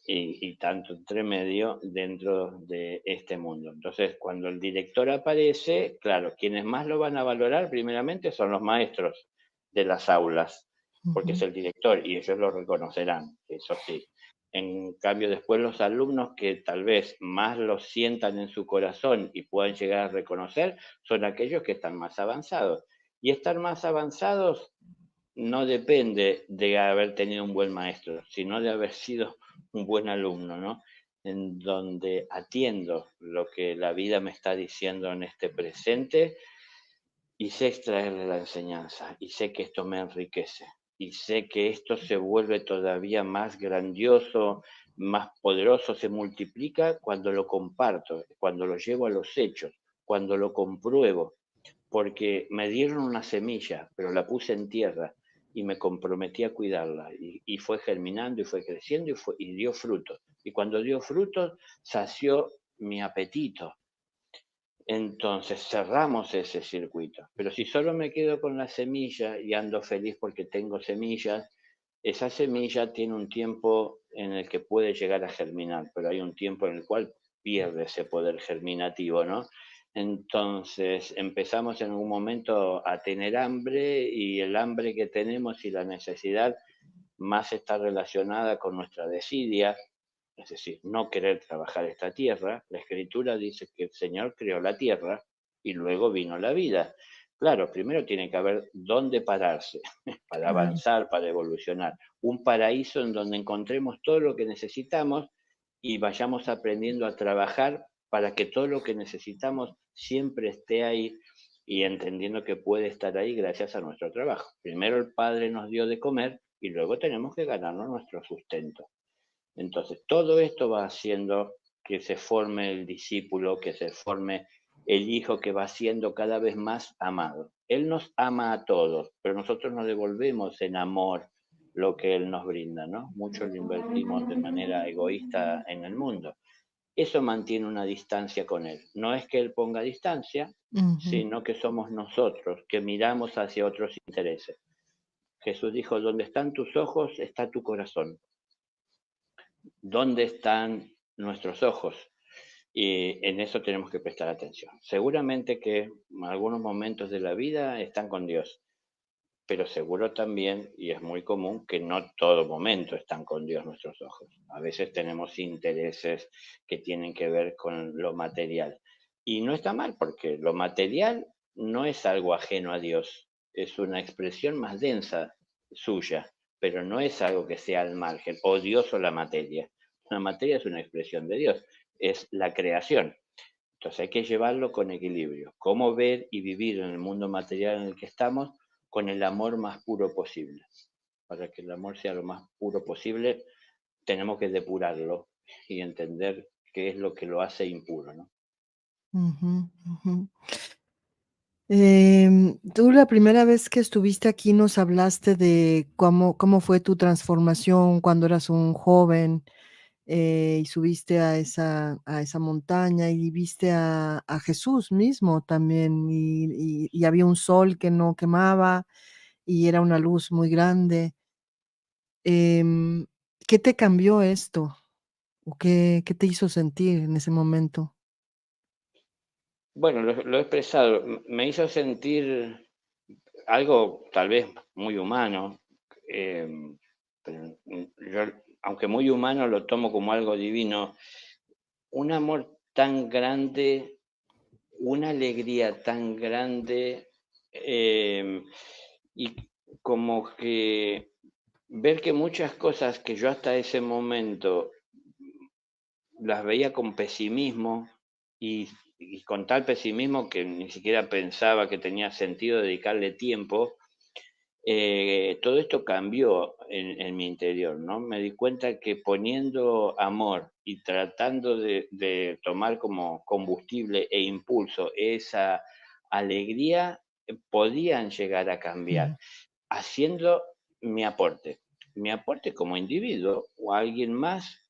y tanto entre medio dentro de este mundo. Entonces, cuando el director aparece, claro, quienes más lo van a valorar primeramente son los maestros de las aulas, porque es Ujú. el director y ellos lo reconocerán, eso sí. En cambio, después los alumnos que tal vez más lo sientan en su corazón y puedan llegar a reconocer son aquellos que están más avanzados. Y estar más avanzados no depende de haber tenido un buen maestro, sino de haber sido un buen alumno, ¿no? En donde atiendo lo que la vida me está diciendo en este presente y sé extraerle la enseñanza y sé que esto me enriquece y sé que esto se vuelve todavía más grandioso, más poderoso, se multiplica cuando lo comparto, cuando lo llevo a los hechos, cuando lo compruebo, porque me dieron una semilla, pero la puse en tierra y me comprometí a cuidarla y fue germinando y fue creciendo y dio frutos. Y cuando dio frutos, sació mi apetito. Entonces cerramos ese circuito. Pero si solo me quedo con la semilla y ando feliz porque tengo semillas, esa semilla tiene un tiempo en el que puede llegar a germinar, pero hay un tiempo en el cual pierde ese poder germinativo, ¿no? Entonces empezamos en algún momento a tener hambre y el hambre que tenemos y la necesidad más está relacionada con nuestra desidia, es decir, no querer trabajar esta tierra. La escritura dice que el Señor creó la tierra y luego vino la vida. Claro, primero tiene que haber dónde pararse para Claro. avanzar, para evolucionar. Un paraíso en donde encontremos todo lo que necesitamos y vayamos aprendiendo a trabajar para que todo lo que necesitamos siempre esté ahí y entendiendo que puede estar ahí gracias a nuestro trabajo. Primero el Padre nos dio de comer y luego tenemos que ganarnos nuestro sustento. Entonces, todo esto va haciendo que se forme el discípulo, que se forme el hijo que va siendo cada vez más amado. Él nos ama a todos, pero nosotros nos devolvemos en amor lo que Él nos brinda, ¿no? Mucho lo invertimos de manera egoísta en el mundo. Eso mantiene una distancia con Él. No es que Él ponga distancia, Ujú. sino que somos nosotros que miramos hacia otros intereses. Jesús dijo, donde están tus ojos está tu corazón. ¿Dónde están nuestros ojos? Y en eso tenemos que prestar atención. Seguramente que algunos momentos de la vida están con Dios, pero seguro también, y es muy común, que no todo momento están con Dios nuestros ojos. A veces tenemos intereses que tienen que ver con lo material. Y no está mal, porque lo material no es algo ajeno a Dios, es una expresión más densa suya, pero no es algo que sea al margen, o Dios o la materia. La materia es una expresión de Dios, es la creación. Entonces hay que llevarlo con equilibrio. Cómo ver y vivir en el mundo material en el que estamos con el amor más puro posible. Para que el amor sea lo más puro posible, tenemos que depurarlo y entender qué es lo que lo hace impuro, ¿no? Ujú, ujú. Tú la primera vez que estuviste aquí nos hablaste de cómo fue tu transformación cuando eras un joven, y subiste a esa montaña y viste a Jesús mismo también, y había un sol que no quemaba y era una luz muy grande. Em, ¿Qué te cambió esto? ¿O qué te hizo sentir en ese momento? Bueno, lo he expresado. Me hizo sentir algo tal vez muy humano, pero yo, aunque muy humano, lo tomo como algo divino. Un amor tan grande, una alegría tan grande, y como que ver que muchas cosas que yo hasta ese momento las veía con pesimismo y con tal pesimismo que ni siquiera pensaba que tenía sentido dedicarle tiempo, todo esto cambió en mi interior, ¿no? Me di cuenta que poniendo amor y tratando de tomar como combustible e impulso esa alegría, podían llegar a cambiar, Ujú, haciendo mi aporte como individuo o alguien más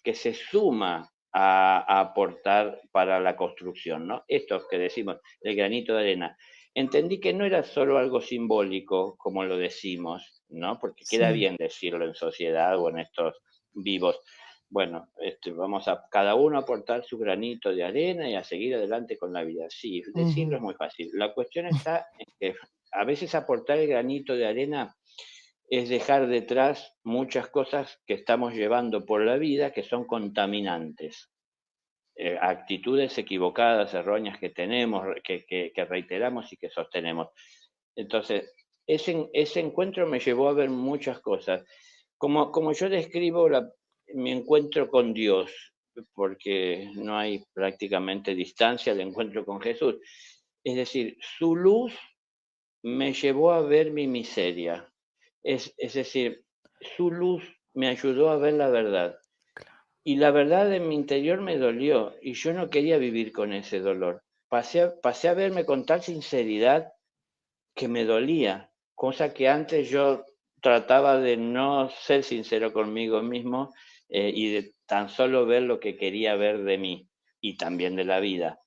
que se suma a aportar para la construcción, ¿no? Esto que decimos, el granito de arena. Entendí que no era solo algo simbólico, como lo decimos, ¿no? Porque queda sí, bien decirlo en sociedad o en estos vivos. Bueno, vamos a cada uno a aportar su granito de arena y a seguir adelante con la vida. Sí, decirlo ujú, es muy fácil. La cuestión está en que a veces aportar el granito de arena es dejar detrás muchas cosas que estamos llevando por la vida que son contaminantes, actitudes equivocadas, erróneas que tenemos, que reiteramos y que sostenemos. Entonces, ese encuentro me llevó a ver muchas cosas. Como yo describo mi encuentro con Dios, porque no hay prácticamente distancia de encuentro con Jesús. Es decir, su luz me llevó a ver mi miseria. Es decir, su luz me ayudó a ver la verdad. Y la verdad en mi interior me dolió y yo no quería vivir con ese dolor. Pasé a verme con tal sinceridad que me dolía, cosa que antes yo trataba de no ser sincero conmigo mismo, y de tan solo ver lo que quería ver de mí y también de la vida.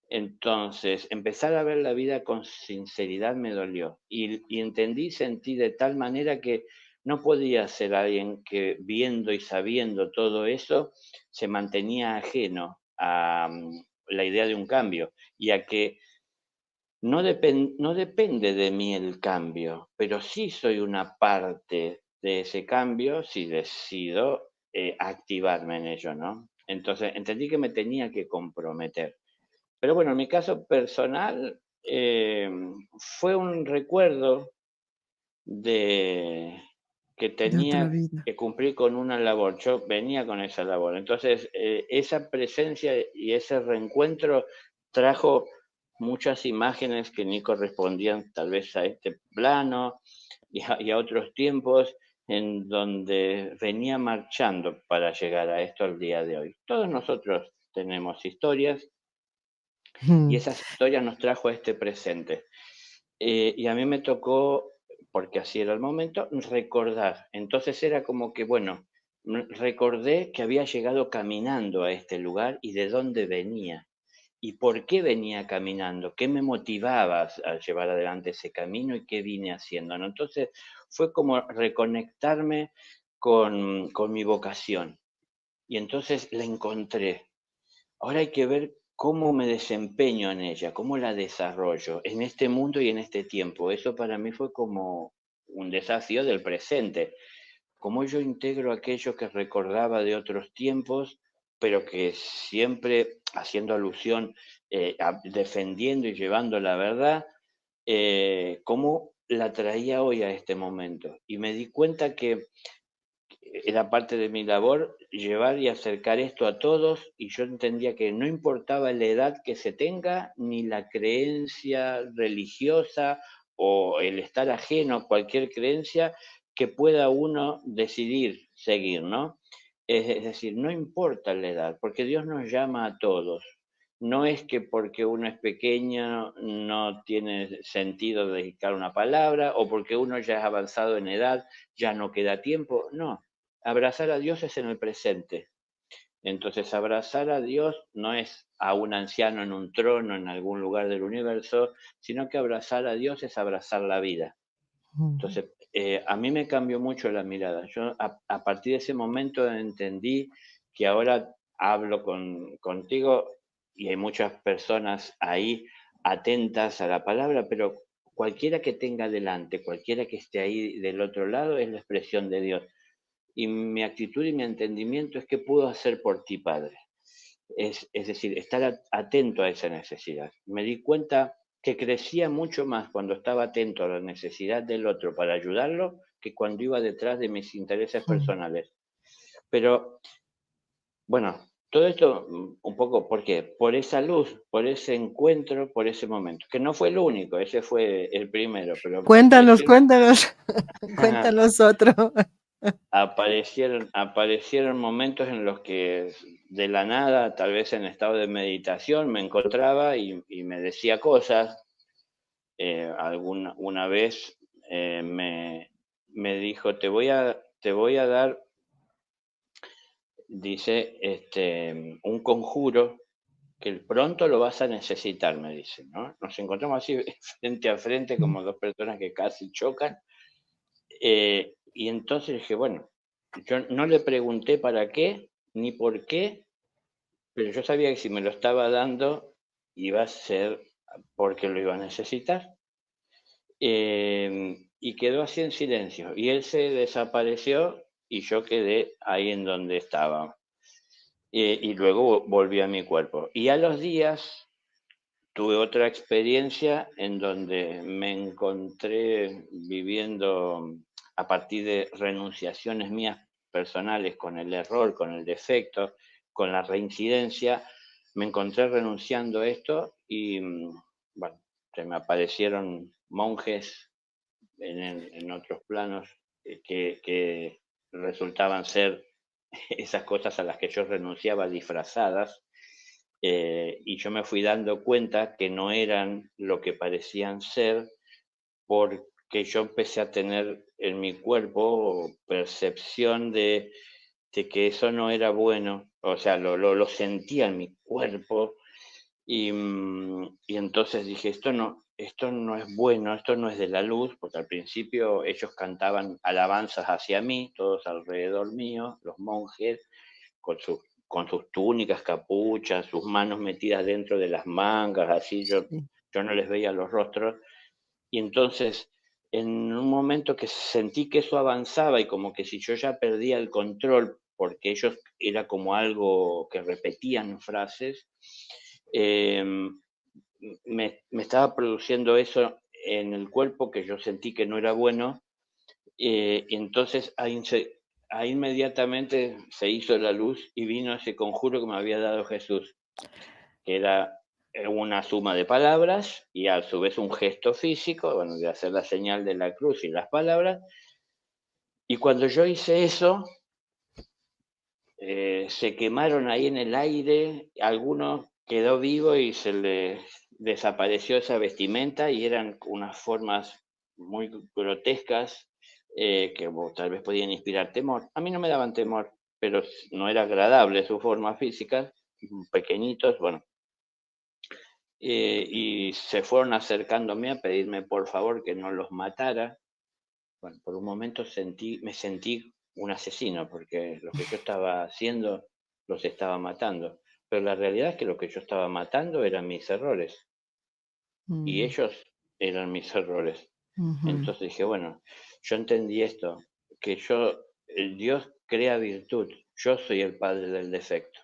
Entonces, empezar a ver la vida con sinceridad me dolió y entendí, sentí de tal manera que no podía ser alguien que viendo y sabiendo todo eso se mantenía ajeno a la idea de un cambio y a que no depende de mí el cambio, pero sí soy una parte de ese cambio si decido activarme en ello, ¿no? Entonces entendí que me tenía que comprometer. Pero bueno, en mi caso personal, fue un recuerdo de que de otra tenía vida. que cumplir con una labor. Yo venía con esa labor. Entonces, esa presencia y ese reencuentro trajo muchas imágenes que ni correspondían tal vez a este plano y a otros tiempos en donde venía marchando para llegar a esto al día de hoy. Todos nosotros tenemos historias y Ujú, esas historias nos trajo a este presente. Y a mí me tocó, porque así era el momento, recordar. Entonces era como que, bueno, recordé que había llegado caminando a este lugar y de dónde venía. ¿Y por qué venía caminando? ¿Qué me motivaba a llevar adelante ese camino y qué vine haciendo? ¿No? Entonces fue como reconectarme con mi vocación. y entonces la encontré. Ahora hay que ver cómo me desempeño en ella, cómo la desarrollo en este mundo y en este tiempo. Eso para mí fue como un desafío del presente. Cómo yo integro aquello que recordaba de otros tiempos, pero que siempre haciendo alusión, defendiendo y llevando la verdad, cómo la traía hoy a este momento. Y me di cuenta que era parte de mi labor llevar y acercar esto a todos, y yo entendía que no importaba la edad que se tenga, ni la creencia religiosa o el estar ajeno a cualquier creencia que pueda uno decidir seguir, ¿no? Es decir, no importa la edad, porque Dios nos llama a todos. No es que porque uno es pequeño no tiene sentido dedicar una palabra, o porque uno ya es avanzado en edad ya no queda tiempo. No, abrazar a Dios es en el presente. Entonces, abrazar a Dios no es a un anciano en un trono en algún lugar del universo, sino que abrazar a Dios es abrazar la vida. Ujú. Entonces, a mí me cambió mucho la mirada. Yo a partir de ese momento entendí que ahora hablo contigo y hay muchas personas ahí atentas a la palabra, pero cualquiera que tenga delante, cualquiera que esté ahí del otro lado, es la expresión de Dios. Y mi actitud y mi entendimiento es: ¿qué puedo hacer por ti, Padre? Es decir, estar atento a esa necesidad. Me di cuenta que crecía mucho más cuando estaba atento a la necesidad del otro para ayudarlo que cuando iba detrás de mis intereses Mm. personales. Pero bueno, todo esto un poco, ¿por qué? Por esa luz, por ese encuentro, por ese momento, que no fue el único, ese fue el primero, pero Cuéntanos, aparecieron, cuéntanos, cuéntanos otro. aparecieron momentos en los que de la nada, tal vez en estado de meditación, me encontraba y me decía cosas. Una vez me dijo: te voy a dar, dice, un conjuro que pronto lo vas a necesitar, me dice, ¿no? Nos encontramos así frente a frente Mm. como dos personas que casi chocan. Y entonces dije, bueno, yo no le pregunté para qué ni por qué, pero yo sabía que si me lo estaba dando iba a ser porque lo iba a necesitar. Y quedó así en silencio. Y él se desapareció y yo quedé ahí en donde estaba. Y luego volví a mi cuerpo. Y a los días tuve otra experiencia en donde me encontré viviendo a partir de renunciaciones mías personales con el error, con el defecto, con la reincidencia. Me encontré renunciando a esto y, bueno, se me aparecieron monjes en otros planos, que resultaban ser esas cosas a las que yo renunciaba disfrazadas, y yo me fui dando cuenta que no eran lo que parecían ser, porque yo empecé a tener en mi cuerpo percepción de que eso no era bueno, o sea, lo sentía en mi cuerpo y entonces dije, esto no es bueno, esto no es de la luz, porque al principio ellos cantaban alabanzas hacia mí, todos alrededor mío, los monjes, con sus túnicas, capuchas, sus manos metidas dentro de las mangas, así Sí. yo no les veía los rostros. Y entonces, en un momento que sentí que eso avanzaba y como que si yo ya perdía el control, porque ellos era como algo que repetían frases, em, me estaba produciendo eso en el cuerpo que yo sentí que no era bueno, y entonces ahí inmediatamente se hizo la luz y vino ese conjuro que me había dado Jesús, que era una suma de palabras y a su vez un gesto físico, bueno, de hacer la señal de la cruz y las palabras. Y cuando yo hice eso, se quemaron ahí en el aire, algunos quedó vivo y se les desapareció esa vestimenta y eran unas formas muy grotescas, que tal vez podían inspirar temor. A mí no me daban temor, pero no era agradable su forma física, pequeñitos, bueno. Y se fueron acercándome a pedirme por favor que no los matara. Bueno, por un momento me sentí un asesino, porque lo que yo estaba haciendo los estaba matando. Pero la realidad es que lo que yo estaba matando eran mis errores y mm, ellos eran mis errores. ujú, Entonces dije, bueno, yo entendí esto, que el Dios crea virtud, yo soy el padre del defecto.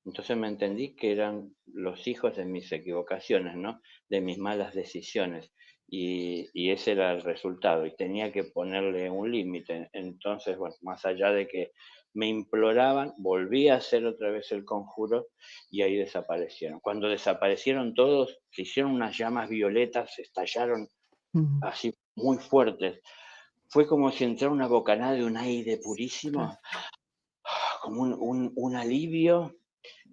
Entonces me entendí que eran los hijos de mis equivocaciones, ¿no? De mis malas decisiones. Y ese era el resultado. Y tenía que ponerle un límite. Entonces, bueno, más allá de que me imploraban, volví a hacer otra vez el conjuro y ahí desaparecieron. Cuando desaparecieron todos, se hicieron unas llamas violetas, estallaron mm, así muy fuertes. Fue como si entrara una bocanada de un aire claro, purísimo, como un alivio.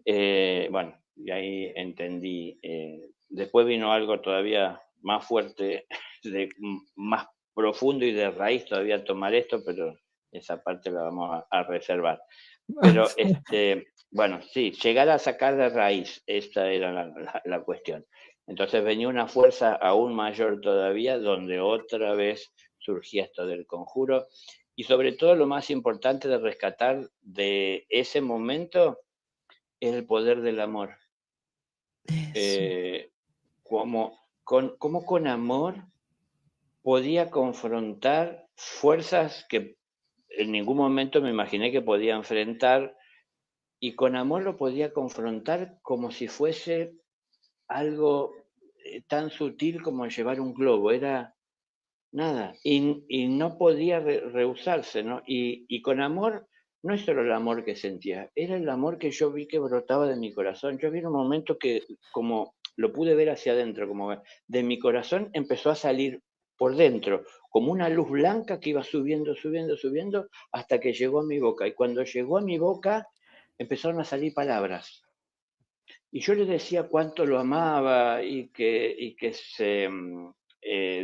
Bueno, y ahí entendí. Después vino algo todavía más fuerte, más profundo y de raíz todavía tomar esto, pero esa parte la vamos a reservar. Pero sí, bueno, sí, llegar a sacar de raíz, esta era la cuestión. Entonces venía una fuerza aún mayor todavía, donde otra vez surgía esto del conjuro. Y sobre todo lo más importante de rescatar de ese momento es el poder del amor. eso, Eh, cómo con amor podía confrontar fuerzas que en ningún momento me imaginé que podía enfrentar, y con amor lo podía confrontar como si fuese algo tan sutil como llevar un globo. Era nada, y no podía rehusarse, ¿no? Y con amor, no es solo el amor que sentía, era el amor que yo vi que brotaba de mi corazón. Yo vi en un momento que, como lo pude ver hacia adentro, como de mi corazón empezó a salir por dentro, como una luz blanca que iba subiendo, subiendo, subiendo, hasta que llegó a mi boca. Y cuando llegó a mi boca, empezaron a salir palabras. Y yo le decía cuánto lo amaba y que se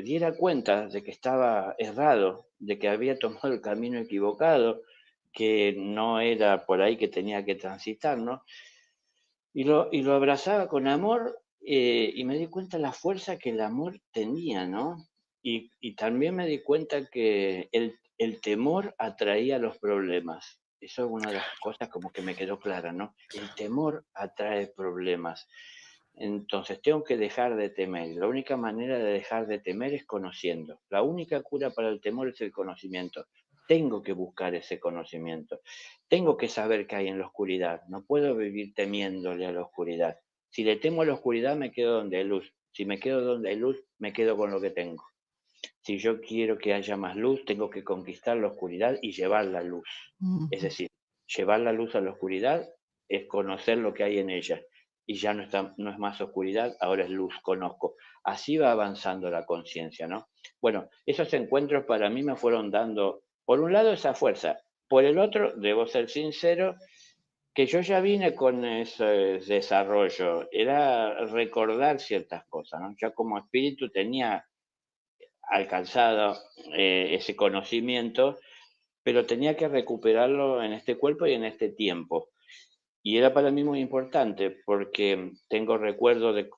diera cuenta de que estaba errado, de que había tomado el camino equivocado, que no era por ahí que tenía que transitar, ¿no? Y lo abrazaba con amor, y me di cuenta la fuerza que el amor tenía, ¿no? Y también me di cuenta que el temor atraía los problemas. Eso es una de las cosas como que me quedó clara, ¿no? El temor atrae problemas. Entonces tengo que dejar de temer. La única manera de dejar de temer es conociendo. La única cura para el temor es el conocimiento. Tengo que buscar ese conocimiento. Tengo que saber qué hay en la oscuridad. No puedo vivir temiéndole a la oscuridad. Si le temo a la oscuridad, me quedo donde hay luz. Si me quedo donde hay luz, me quedo con lo que tengo. Si yo quiero que haya más luz, tengo que conquistar la oscuridad y llevar la luz. Es ujú, decir, llevar la luz a la oscuridad es conocer lo que hay en ella. Y ya no es más oscuridad, ahora es luz, conozco. Así va avanzando la conciencia, ¿no? Bueno, esos encuentros para mí me fueron dando, por un lado, esa fuerza. Por el otro, debo ser sincero, que yo ya vine con ese desarrollo. Era recordar ciertas cosas, ¿no? Ya como espíritu tenía alcanzado ese conocimiento, pero tenía que recuperarlo en este cuerpo y en este tiempo. Y era para mí muy importante porque tengo recuerdos de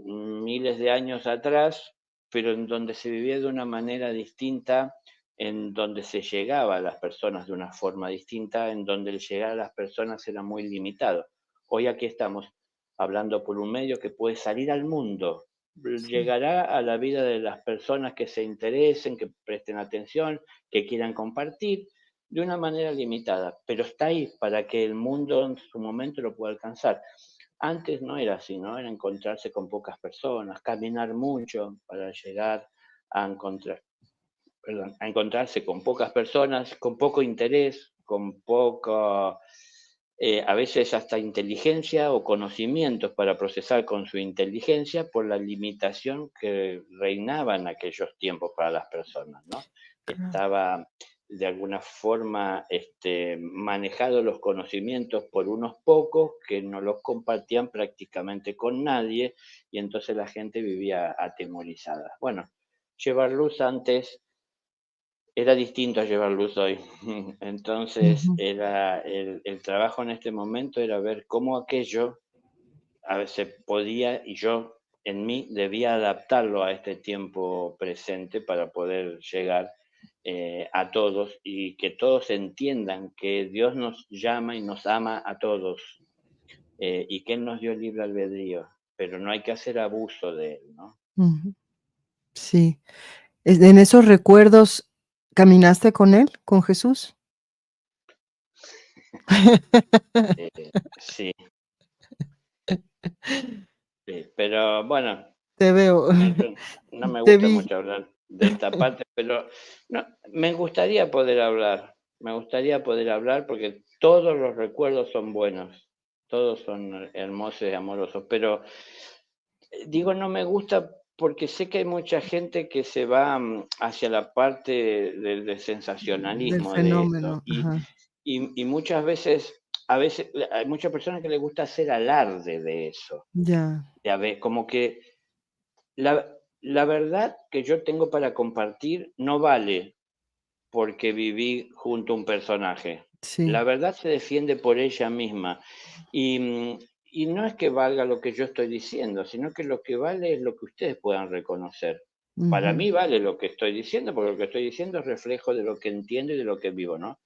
miles de años atrás, pero en donde se vivía de una manera distinta, en donde se llegaba a las personas de una forma distinta, en donde el llegar a las personas era muy limitado. Hoy aquí estamos hablando por un medio que puede salir al mundo, sí, llegará a la vida de las personas que se interesen, que presten atención, que quieran compartir, de una manera limitada, pero está ahí para que el mundo en su momento lo pueda alcanzar. Antes no era así, ¿no? Era encontrarse con pocas personas, caminar mucho para llegar a encontrar, perdón, a encontrarse con pocas personas, con poco interés, con poco, a veces hasta inteligencia o conocimientos para procesar con su inteligencia por la limitación que reinaba en aquellos tiempos para las personas, ¿no? claro, Estaba de alguna forma manejados los conocimientos por unos pocos que no los compartían prácticamente con nadie, y entonces la gente vivía atemorizada. Bueno, llevar luz antes era distinto a llevar luz hoy. Entonces, ujú, era el trabajo en este momento era ver cómo aquello a veces podía, y yo en mí debía adaptarlo a este tiempo presente para poder llegar. a todos y que todos entiendan que Dios nos llama y nos ama a todos, y que Él nos dio libre albedrío, pero no hay que hacer abuso de Él, ¿no? Ujú. Sí. En esos recuerdos, ¿caminaste con él, con Jesús? Sí, sí, pero bueno, Te veo, yo no me te gusta vi. mucho hablar de esta parte, pero no, me gustaría poder hablar porque todos los recuerdos son buenos, todos son hermosos y amorosos, pero digo no me gusta porque sé que hay mucha gente que se va hacia la parte del Del sensacionalismo de esto fenómeno, ajá, y muchas veces, a veces hay muchas personas que les gusta hacer alarde de eso, ya, ya ves, como que la verdad que yo tengo para compartir no vale porque viví junto a un personaje. sí, La verdad se defiende por ella misma. Y, y no es que valga lo que yo estoy diciendo, sino que lo que vale es lo que ustedes puedan reconocer. Para ujú, mí vale lo que estoy diciendo, porque lo que estoy diciendo es reflejo de lo que entiendo y de lo que vivo, ¿no?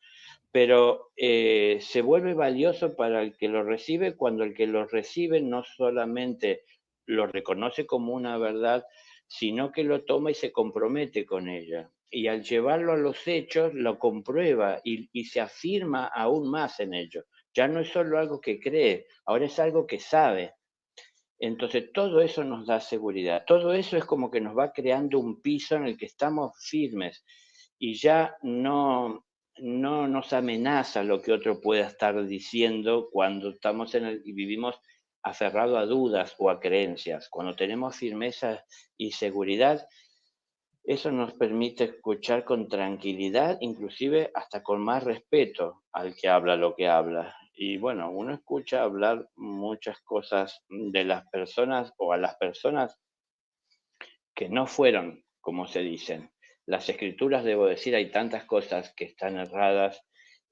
Pero se vuelve valioso para el que lo recibe cuando el que lo recibe no solamente lo reconoce como una verdad, sino que lo toma y se compromete con ella. Y al llevarlo a los hechos, lo comprueba y se afirma aún más en ello. Ya no es solo algo que cree, ahora es algo que sabe. Entonces, todo eso nos da seguridad. Todo eso es como que nos va creando un piso en el que estamos firmes y ya no nos amenaza lo que otro pueda estar diciendo cuando estamos y vivimos aferrado a dudas o a creencias. Cuando tenemos firmeza y seguridad, eso nos permite escuchar con tranquilidad, inclusive hasta con más respeto al que habla lo que habla. Y bueno, uno escucha hablar muchas cosas de las personas o a las personas que no fueron como se dicen. Las escrituras, debo decir, hay tantas cosas que están erradas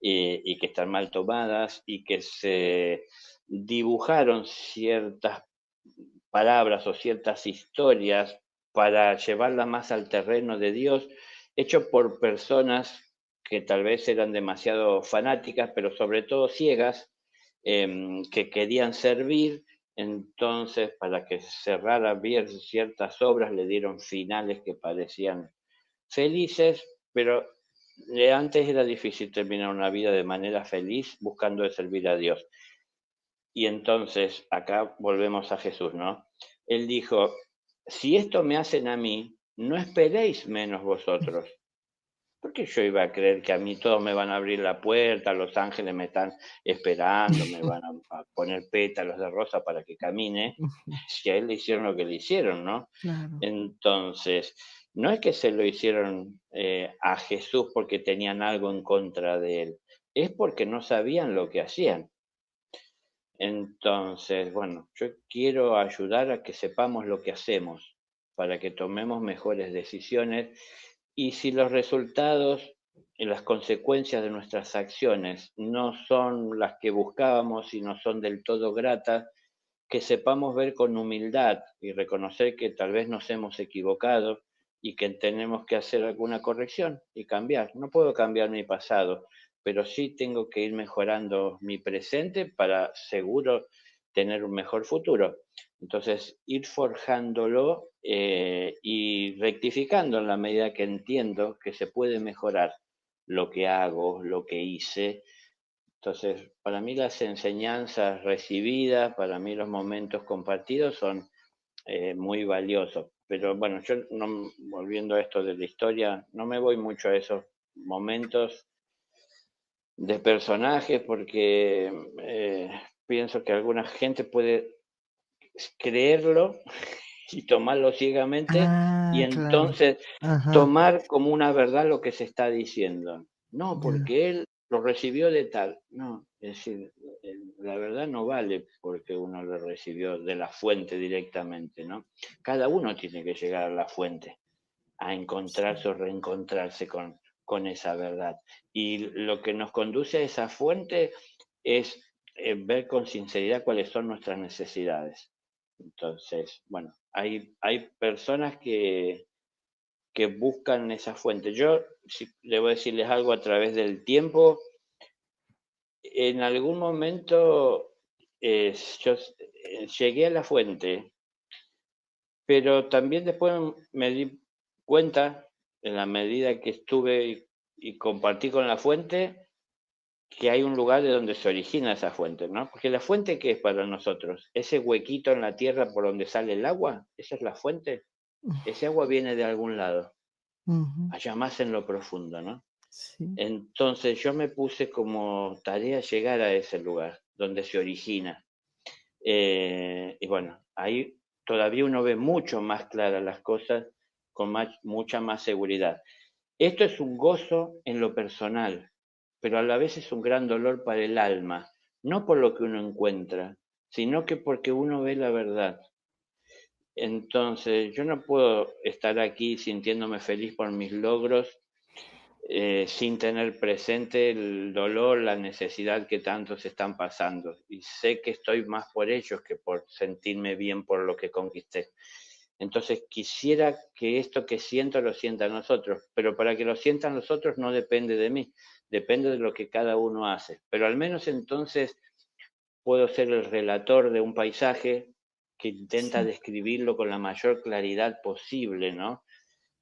y que están mal tomadas y que se dibujaron ciertas palabras o ciertas historias para llevarla más al terreno de Dios, hecho por personas que tal vez eran demasiado fanáticas, pero sobre todo ciegas, que querían servir. Entonces, para que cerrara bien ciertas obras, le dieron finales que parecían felices, pero antes era difícil terminar una vida de manera feliz buscando de servir a Dios. Y entonces, acá volvemos a Jesús, ¿no? Él dijo, si esto me hacen a mí, no esperéis menos vosotros. ¿Por qué yo iba a creer que a mí todos me van a abrir la puerta, los ángeles me están esperando, me van a poner pétalos de rosa para que camine? ujú, Si a él le hicieron lo que le hicieron, ¿no? claro, Entonces, no es que se lo hicieron a Jesús porque tenían algo en contra de él, es porque no sabían lo que hacían. Entonces, bueno, yo quiero ayudar a que sepamos lo que hacemos para que tomemos mejores decisiones y si los resultados y las consecuencias de nuestras acciones no son las que buscábamos y no son del todo gratas, que sepamos ver con humildad y reconocer que tal vez nos hemos equivocado y que tenemos que hacer alguna corrección y cambiar. No puedo cambiar mi pasado, pero sí tengo que ir mejorando mi presente para seguro tener un mejor futuro. Entonces, ir forjándolo y rectificando en la medida que entiendo que se puede mejorar lo que hago, lo que hice. Entonces, para mí las enseñanzas recibidas, para mí los momentos compartidos son muy valiosos. Pero bueno, yo no, volviendo a esto de la historia, no me voy mucho a esos momentos de personajes porque pienso que alguna gente puede creerlo y tomarlo ciegamente y ah, claro, entonces ajá, tomar como una verdad lo que se está diciendo. No, ya, porque él lo recibió de tal. No, es decir, la verdad no vale porque uno lo recibió de la fuente directamente, ¿no? Cada uno tiene que llegar a la fuente, a encontrarse o reencontrarse con esa verdad. Y lo que nos conduce a esa fuente es ver con sinceridad cuáles son nuestras necesidades. Entonces, bueno, hay personas que buscan esa fuente. Yo, si debo decirles algo a través del tiempo, en algún momento yo llegué a la fuente, pero también después me di cuenta, en la medida que estuve y compartí con la fuente, que hay un lugar de donde se origina esa fuente, ¿no? Porque la fuente, ¿qué es para nosotros? Ese huequito en la tierra por donde sale el agua, esa es la fuente. Ese agua viene de algún lado, Ujú. allá más en lo profundo, ¿no? Sí. Entonces yo me puse como tarea llegar a ese lugar donde se origina. Y bueno, ahí todavía uno ve mucho más claras las cosas con mucha más seguridad. Esto es un gozo en lo personal, pero a la vez es un gran dolor para el alma, no por lo que uno encuentra, sino que porque uno ve la verdad. Entonces, yo no puedo estar aquí sintiéndome feliz por mis logros sin tener presente el dolor, la necesidad que tantos están pasando. Y sé que estoy más por ellos que por sentirme bien por lo que conquisté. Entonces quisiera que esto que siento lo sientan nosotros, pero para que lo sientan los otros no depende de mí, depende de lo que cada uno hace. Pero al menos entonces puedo ser el relator de un paisaje que intenta Sí. describirlo con la mayor claridad posible, ¿no?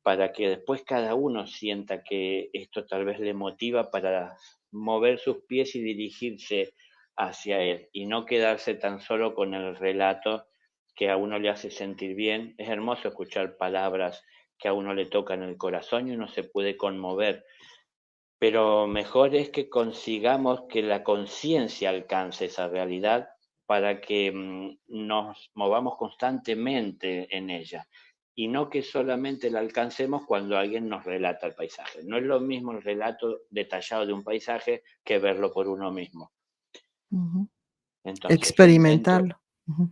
Para que después cada uno sienta que esto tal vez le motiva para mover sus pies y dirigirse hacia él y no quedarse tan solo con el relato que a uno le hace sentir bien. Es hermoso escuchar palabras que a uno le tocan el corazón y uno se puede conmover, pero mejor es que consigamos que la conciencia alcance esa realidad para que nos movamos constantemente en ella y no que solamente la alcancemos cuando alguien nos relata el paisaje. No es lo mismo el relato detallado de un paisaje que verlo por uno mismo. Ujú. Entonces yo intento Experimentarlo. Ujú.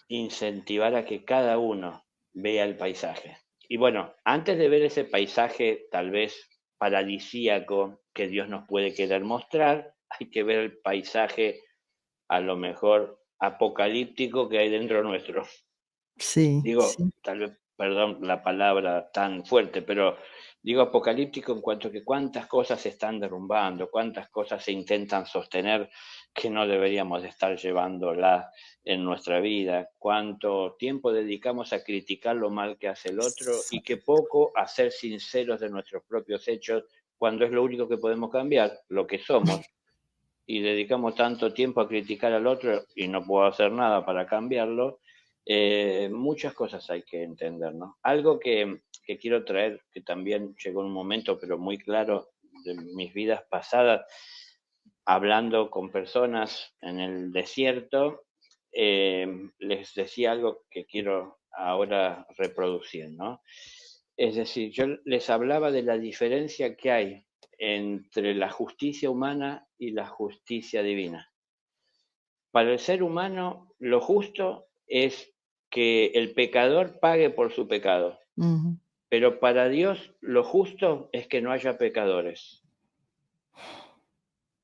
incentivar a que cada uno vea el paisaje. Y bueno, antes de ver ese paisaje tal vez paradisíaco que Dios nos puede querer mostrar, hay que ver el paisaje a lo mejor apocalíptico que hay dentro nuestro. Sí, Digo, sí. tal vez, perdón la palabra tan fuerte, pero digo apocalíptico en cuanto a que cuántas cosas se están derrumbando, cuántas cosas se intentan sostener que no deberíamos de estar llevándola en nuestra vida, cuánto tiempo dedicamos a criticar lo mal que hace el otro Sí. y qué poco a ser sinceros de nuestros propios hechos cuando es lo único que podemos cambiar, lo que somos, y dedicamos tanto tiempo a criticar al otro y no puedo hacer nada para cambiarlo, muchas cosas hay que entender, ¿no? Algo que quiero traer, que también llegó en un momento, pero muy claro, de mis vidas pasadas, hablando con personas en el desierto, les decía algo que quiero ahora reproducir, ¿no? Es decir, yo les hablaba de la diferencia que hay entre la justicia humana y la justicia divina. Para el ser humano, lo justo es que el pecador pague por su pecado, Ujú. pero para Dios lo justo es que no haya pecadores.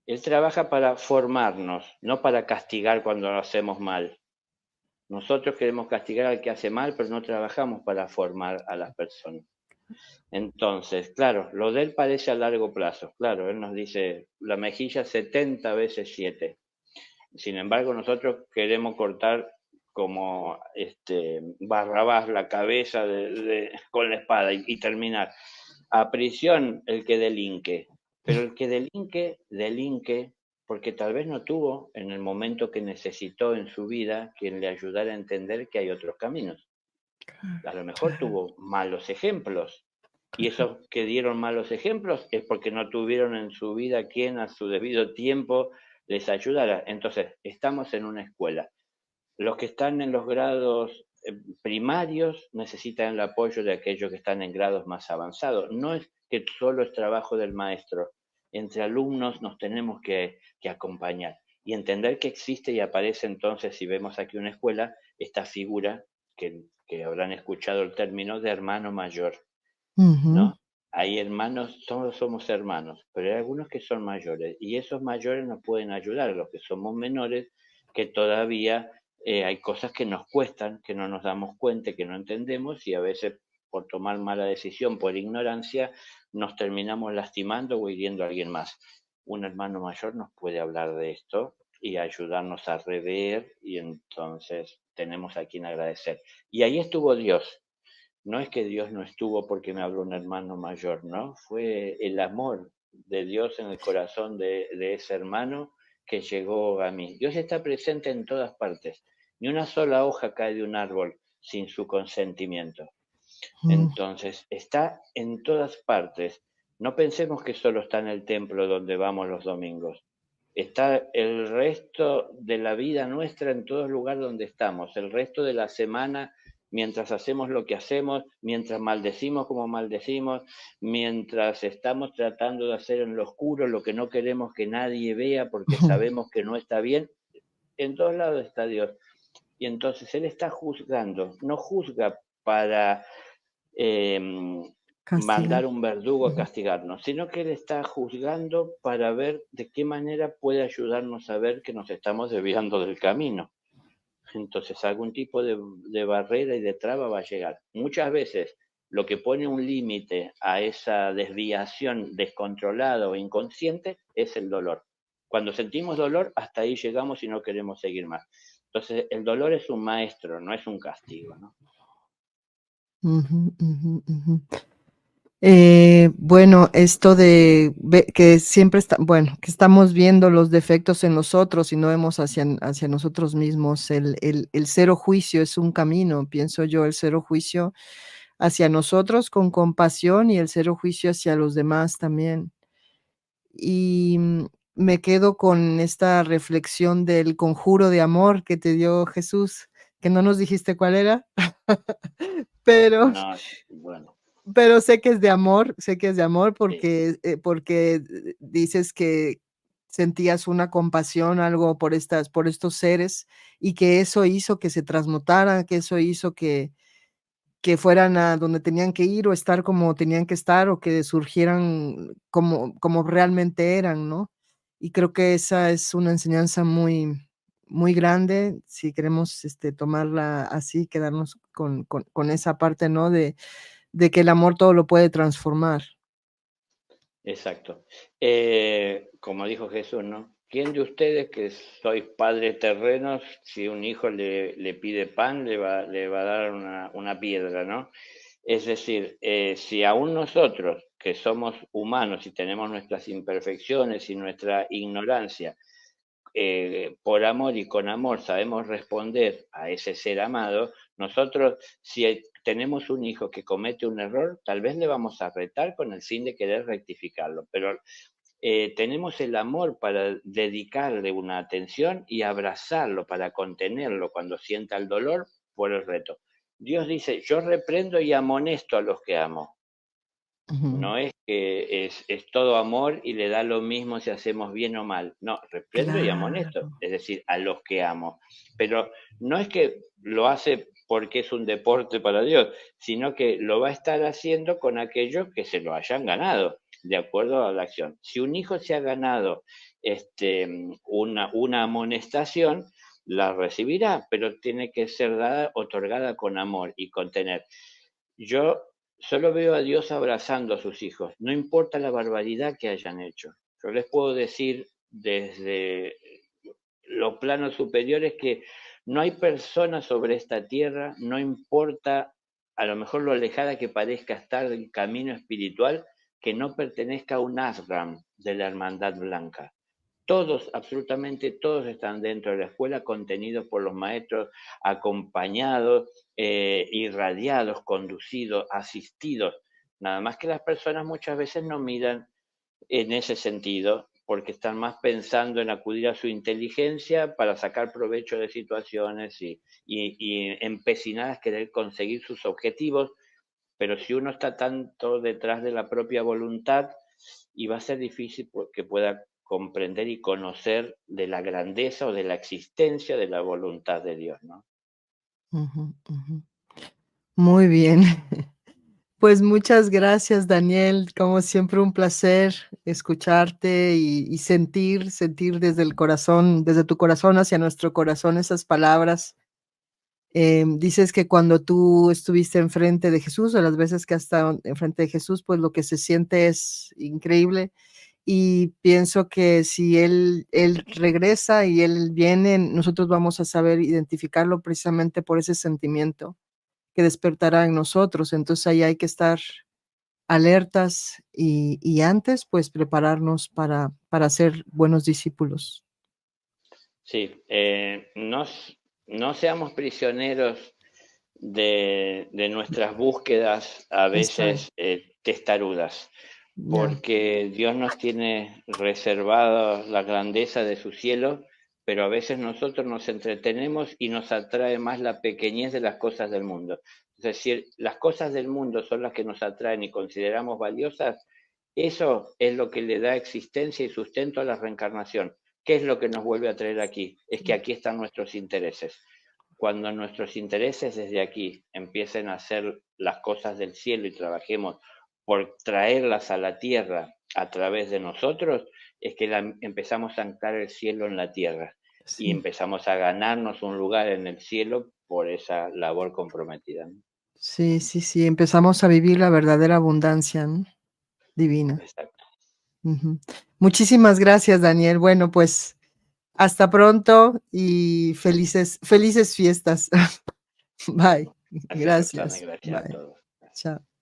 Él trabaja para formarnos, no para castigar cuando lo hacemos mal. Nosotros queremos castigar al que hace mal, pero no trabajamos para formar a las personas. Entonces, claro, lo de él parece a largo plazo. Claro, él nos dice la mejilla 70 veces 7. Sin embargo, nosotros queremos cortar como Barrabás la cabeza con la espada y terminar. A prisión el que delinque, pero el que delinque, delinque porque tal vez no tuvo en el momento que necesitó en su vida quien le ayudara a entender que hay otros caminos. A lo mejor Claro, tuvo malos ejemplos, y claro. esos que dieron malos ejemplos es porque no tuvieron en su vida quien a su debido tiempo les ayudara. Entonces, estamos en una escuela. Los que están en los grados primarios necesitan el apoyo de aquellos que están en grados más avanzados. No es que solo es trabajo del maestro. Entre alumnos nos tenemos que acompañar y entender que existe y aparece entonces, si vemos aquí una escuela, esta figura que habrán escuchado el término de hermano mayor, Ujú. ¿no? Hay hermanos, todos somos hermanos, pero hay algunos que son mayores y esos mayores nos pueden ayudar, los que somos menores, que todavía hay cosas que nos cuestan, que no nos damos cuenta, que no entendemos y a veces por tomar mala decisión, por ignorancia, nos terminamos lastimando o hiriendo a alguien más. Un hermano mayor nos puede hablar de esto y ayudarnos a rever y entonces tenemos a quien agradecer. Y ahí estuvo Dios. No es que Dios no estuvo porque me habló un hermano mayor, ¿no? Fue el amor de Dios en el corazón de ese hermano que llegó a mí. Dios está presente en todas partes. Ni una sola hoja cae de un árbol sin su consentimiento. Mm, Entonces, está en todas partes. No pensemos que solo está en el templo donde vamos los domingos. Está el resto de la vida nuestra en todo lugar donde estamos, el resto de la semana mientras hacemos lo que hacemos, mientras maldecimos como maldecimos, mientras estamos tratando de hacer en lo oscuro lo que no queremos que nadie vea porque ujú. sabemos que no está bien, en todos lados está Dios. Y entonces Él está juzgando, no juzga para Castigar. mandar un verdugo a Ujú, castigarnos, sino que Él está juzgando para ver de qué manera puede ayudarnos a ver que nos estamos desviando del camino. Entonces algún tipo de barrera y de traba va a llegar. Muchas veces lo que pone un límite a esa desviación descontrolada o inconsciente es el dolor. Cuando sentimos dolor, hasta ahí llegamos y no queremos seguir más. Entonces el dolor es un maestro, no es un castigo, ¿no? ujú, ujú, ujú. Bueno, esto de que siempre está, bueno, que estamos viendo los defectos en los otros y no vemos hacia nosotros mismos. El cero juicio es un camino, pienso yo, el cero juicio hacia nosotros con compasión y el cero juicio hacia los demás también. Y me quedo con esta reflexión del conjuro de amor que te dio Jesús, que no nos dijiste cuál era, pero No, bueno, Pero sé que es de amor, sé que es de amor sí. porque dices que sentías una compasión, algo por estos seres, y que eso hizo que se transmutaran, que eso hizo que fueran a donde tenían que ir, o estar como tenían que estar, o que surgieran como realmente eran, ¿no? Y creo que esa es una enseñanza muy grande, si queremos, tomarla así, quedarnos con esa parte, ¿no? De que el amor todo lo puede transformar. Exacto. Como dijo Jesús, ¿no? ¿Quién de ustedes que sois padres terrenos, si un hijo le pide pan, le va a dar una piedra, ¿no? Es decir, si aún nosotros, que somos humanos y tenemos nuestras imperfecciones y nuestra ignorancia, por amor y con amor sabemos responder a ese ser amado, nosotros si tenemos un hijo que comete un error, tal vez le vamos a retar con el fin de querer rectificarlo, pero tenemos el amor para dedicarle una atención y abrazarlo, para contenerlo cuando sienta el dolor por el reto. Dios dice, yo reprendo y amonesto a los que amo. Ujú. No es que es todo amor y le da lo mismo si hacemos bien o mal. No, reprendo y amonesto, Claro. es decir, a los que amo. Pero no es que lo hace porque es un deporte para Dios, sino que lo va a estar haciendo con aquellos que se lo hayan ganado, de acuerdo a la acción. Si un hijo se ha ganado una amonestación, la recibirá, pero tiene que ser dada, otorgada con amor y contener. Yo solo veo a Dios abrazando a sus hijos, no importa la barbaridad que hayan hecho. Yo les puedo decir desde los planos superiores que no hay persona sobre esta tierra, no importa a lo mejor lo alejada que parezca estar del camino espiritual, que no pertenezca a un ashram de la Hermandad Blanca. Todos, absolutamente todos están dentro de la escuela, contenidos por los maestros, acompañados, irradiados, conducidos, asistidos. Nada más que las personas muchas veces no miran en ese sentido, porque están más pensando en acudir a su inteligencia para sacar provecho de situaciones y empecinadas querer conseguir sus objetivos, pero si uno está tanto detrás de la propia voluntad, y va a ser difícil que pueda comprender y conocer de la grandeza o de la existencia de la voluntad de Dios, ¿no? Ujú, ujú. Muy bien. Pues muchas gracias, Daniel. Como siempre, un placer escucharte y sentir desde el corazón, desde tu corazón hacia nuestro corazón esas palabras. Dices que cuando tú estuviste enfrente de Jesús, o las veces que has estado enfrente de Jesús, pues lo que se siente es increíble. Y pienso que si él regresa y él viene, nosotros vamos a saber identificarlo precisamente por ese sentimiento que despertará en nosotros. Entonces, ahí hay que estar alertas y antes, pues, prepararnos para ser buenos discípulos. Sí, no seamos prisioneros de nuestras búsquedas a Eso es, veces testarudas, ya. porque Dios nos tiene reservado la grandeza de su cielo, pero a veces nosotros nos entretenemos y nos atrae más la pequeñez de las cosas del mundo. Es decir, las cosas del mundo son las que nos atraen y consideramos valiosas, eso es lo que le da existencia y sustento a la reencarnación. ¿Qué es lo que nos vuelve a traer aquí? Es que aquí están nuestros intereses. Cuando nuestros intereses desde aquí empiecen a hacer las cosas del cielo y trabajemos por traerlas a la tierra a través de nosotros, es que empezamos a anclar el cielo en la tierra y Sí, empezamos a ganarnos un lugar en el cielo por esa labor comprometida, ¿no? sí, sí, sí, empezamos a vivir la verdadera abundancia, ¿no? Divina. Exacto. Ujú. Muchísimas gracias, Daniel. Bueno, pues, hasta pronto y felices fiestas. Bye. Gracias, Roxana, Gracias. gracias a Bye. todos. Chao.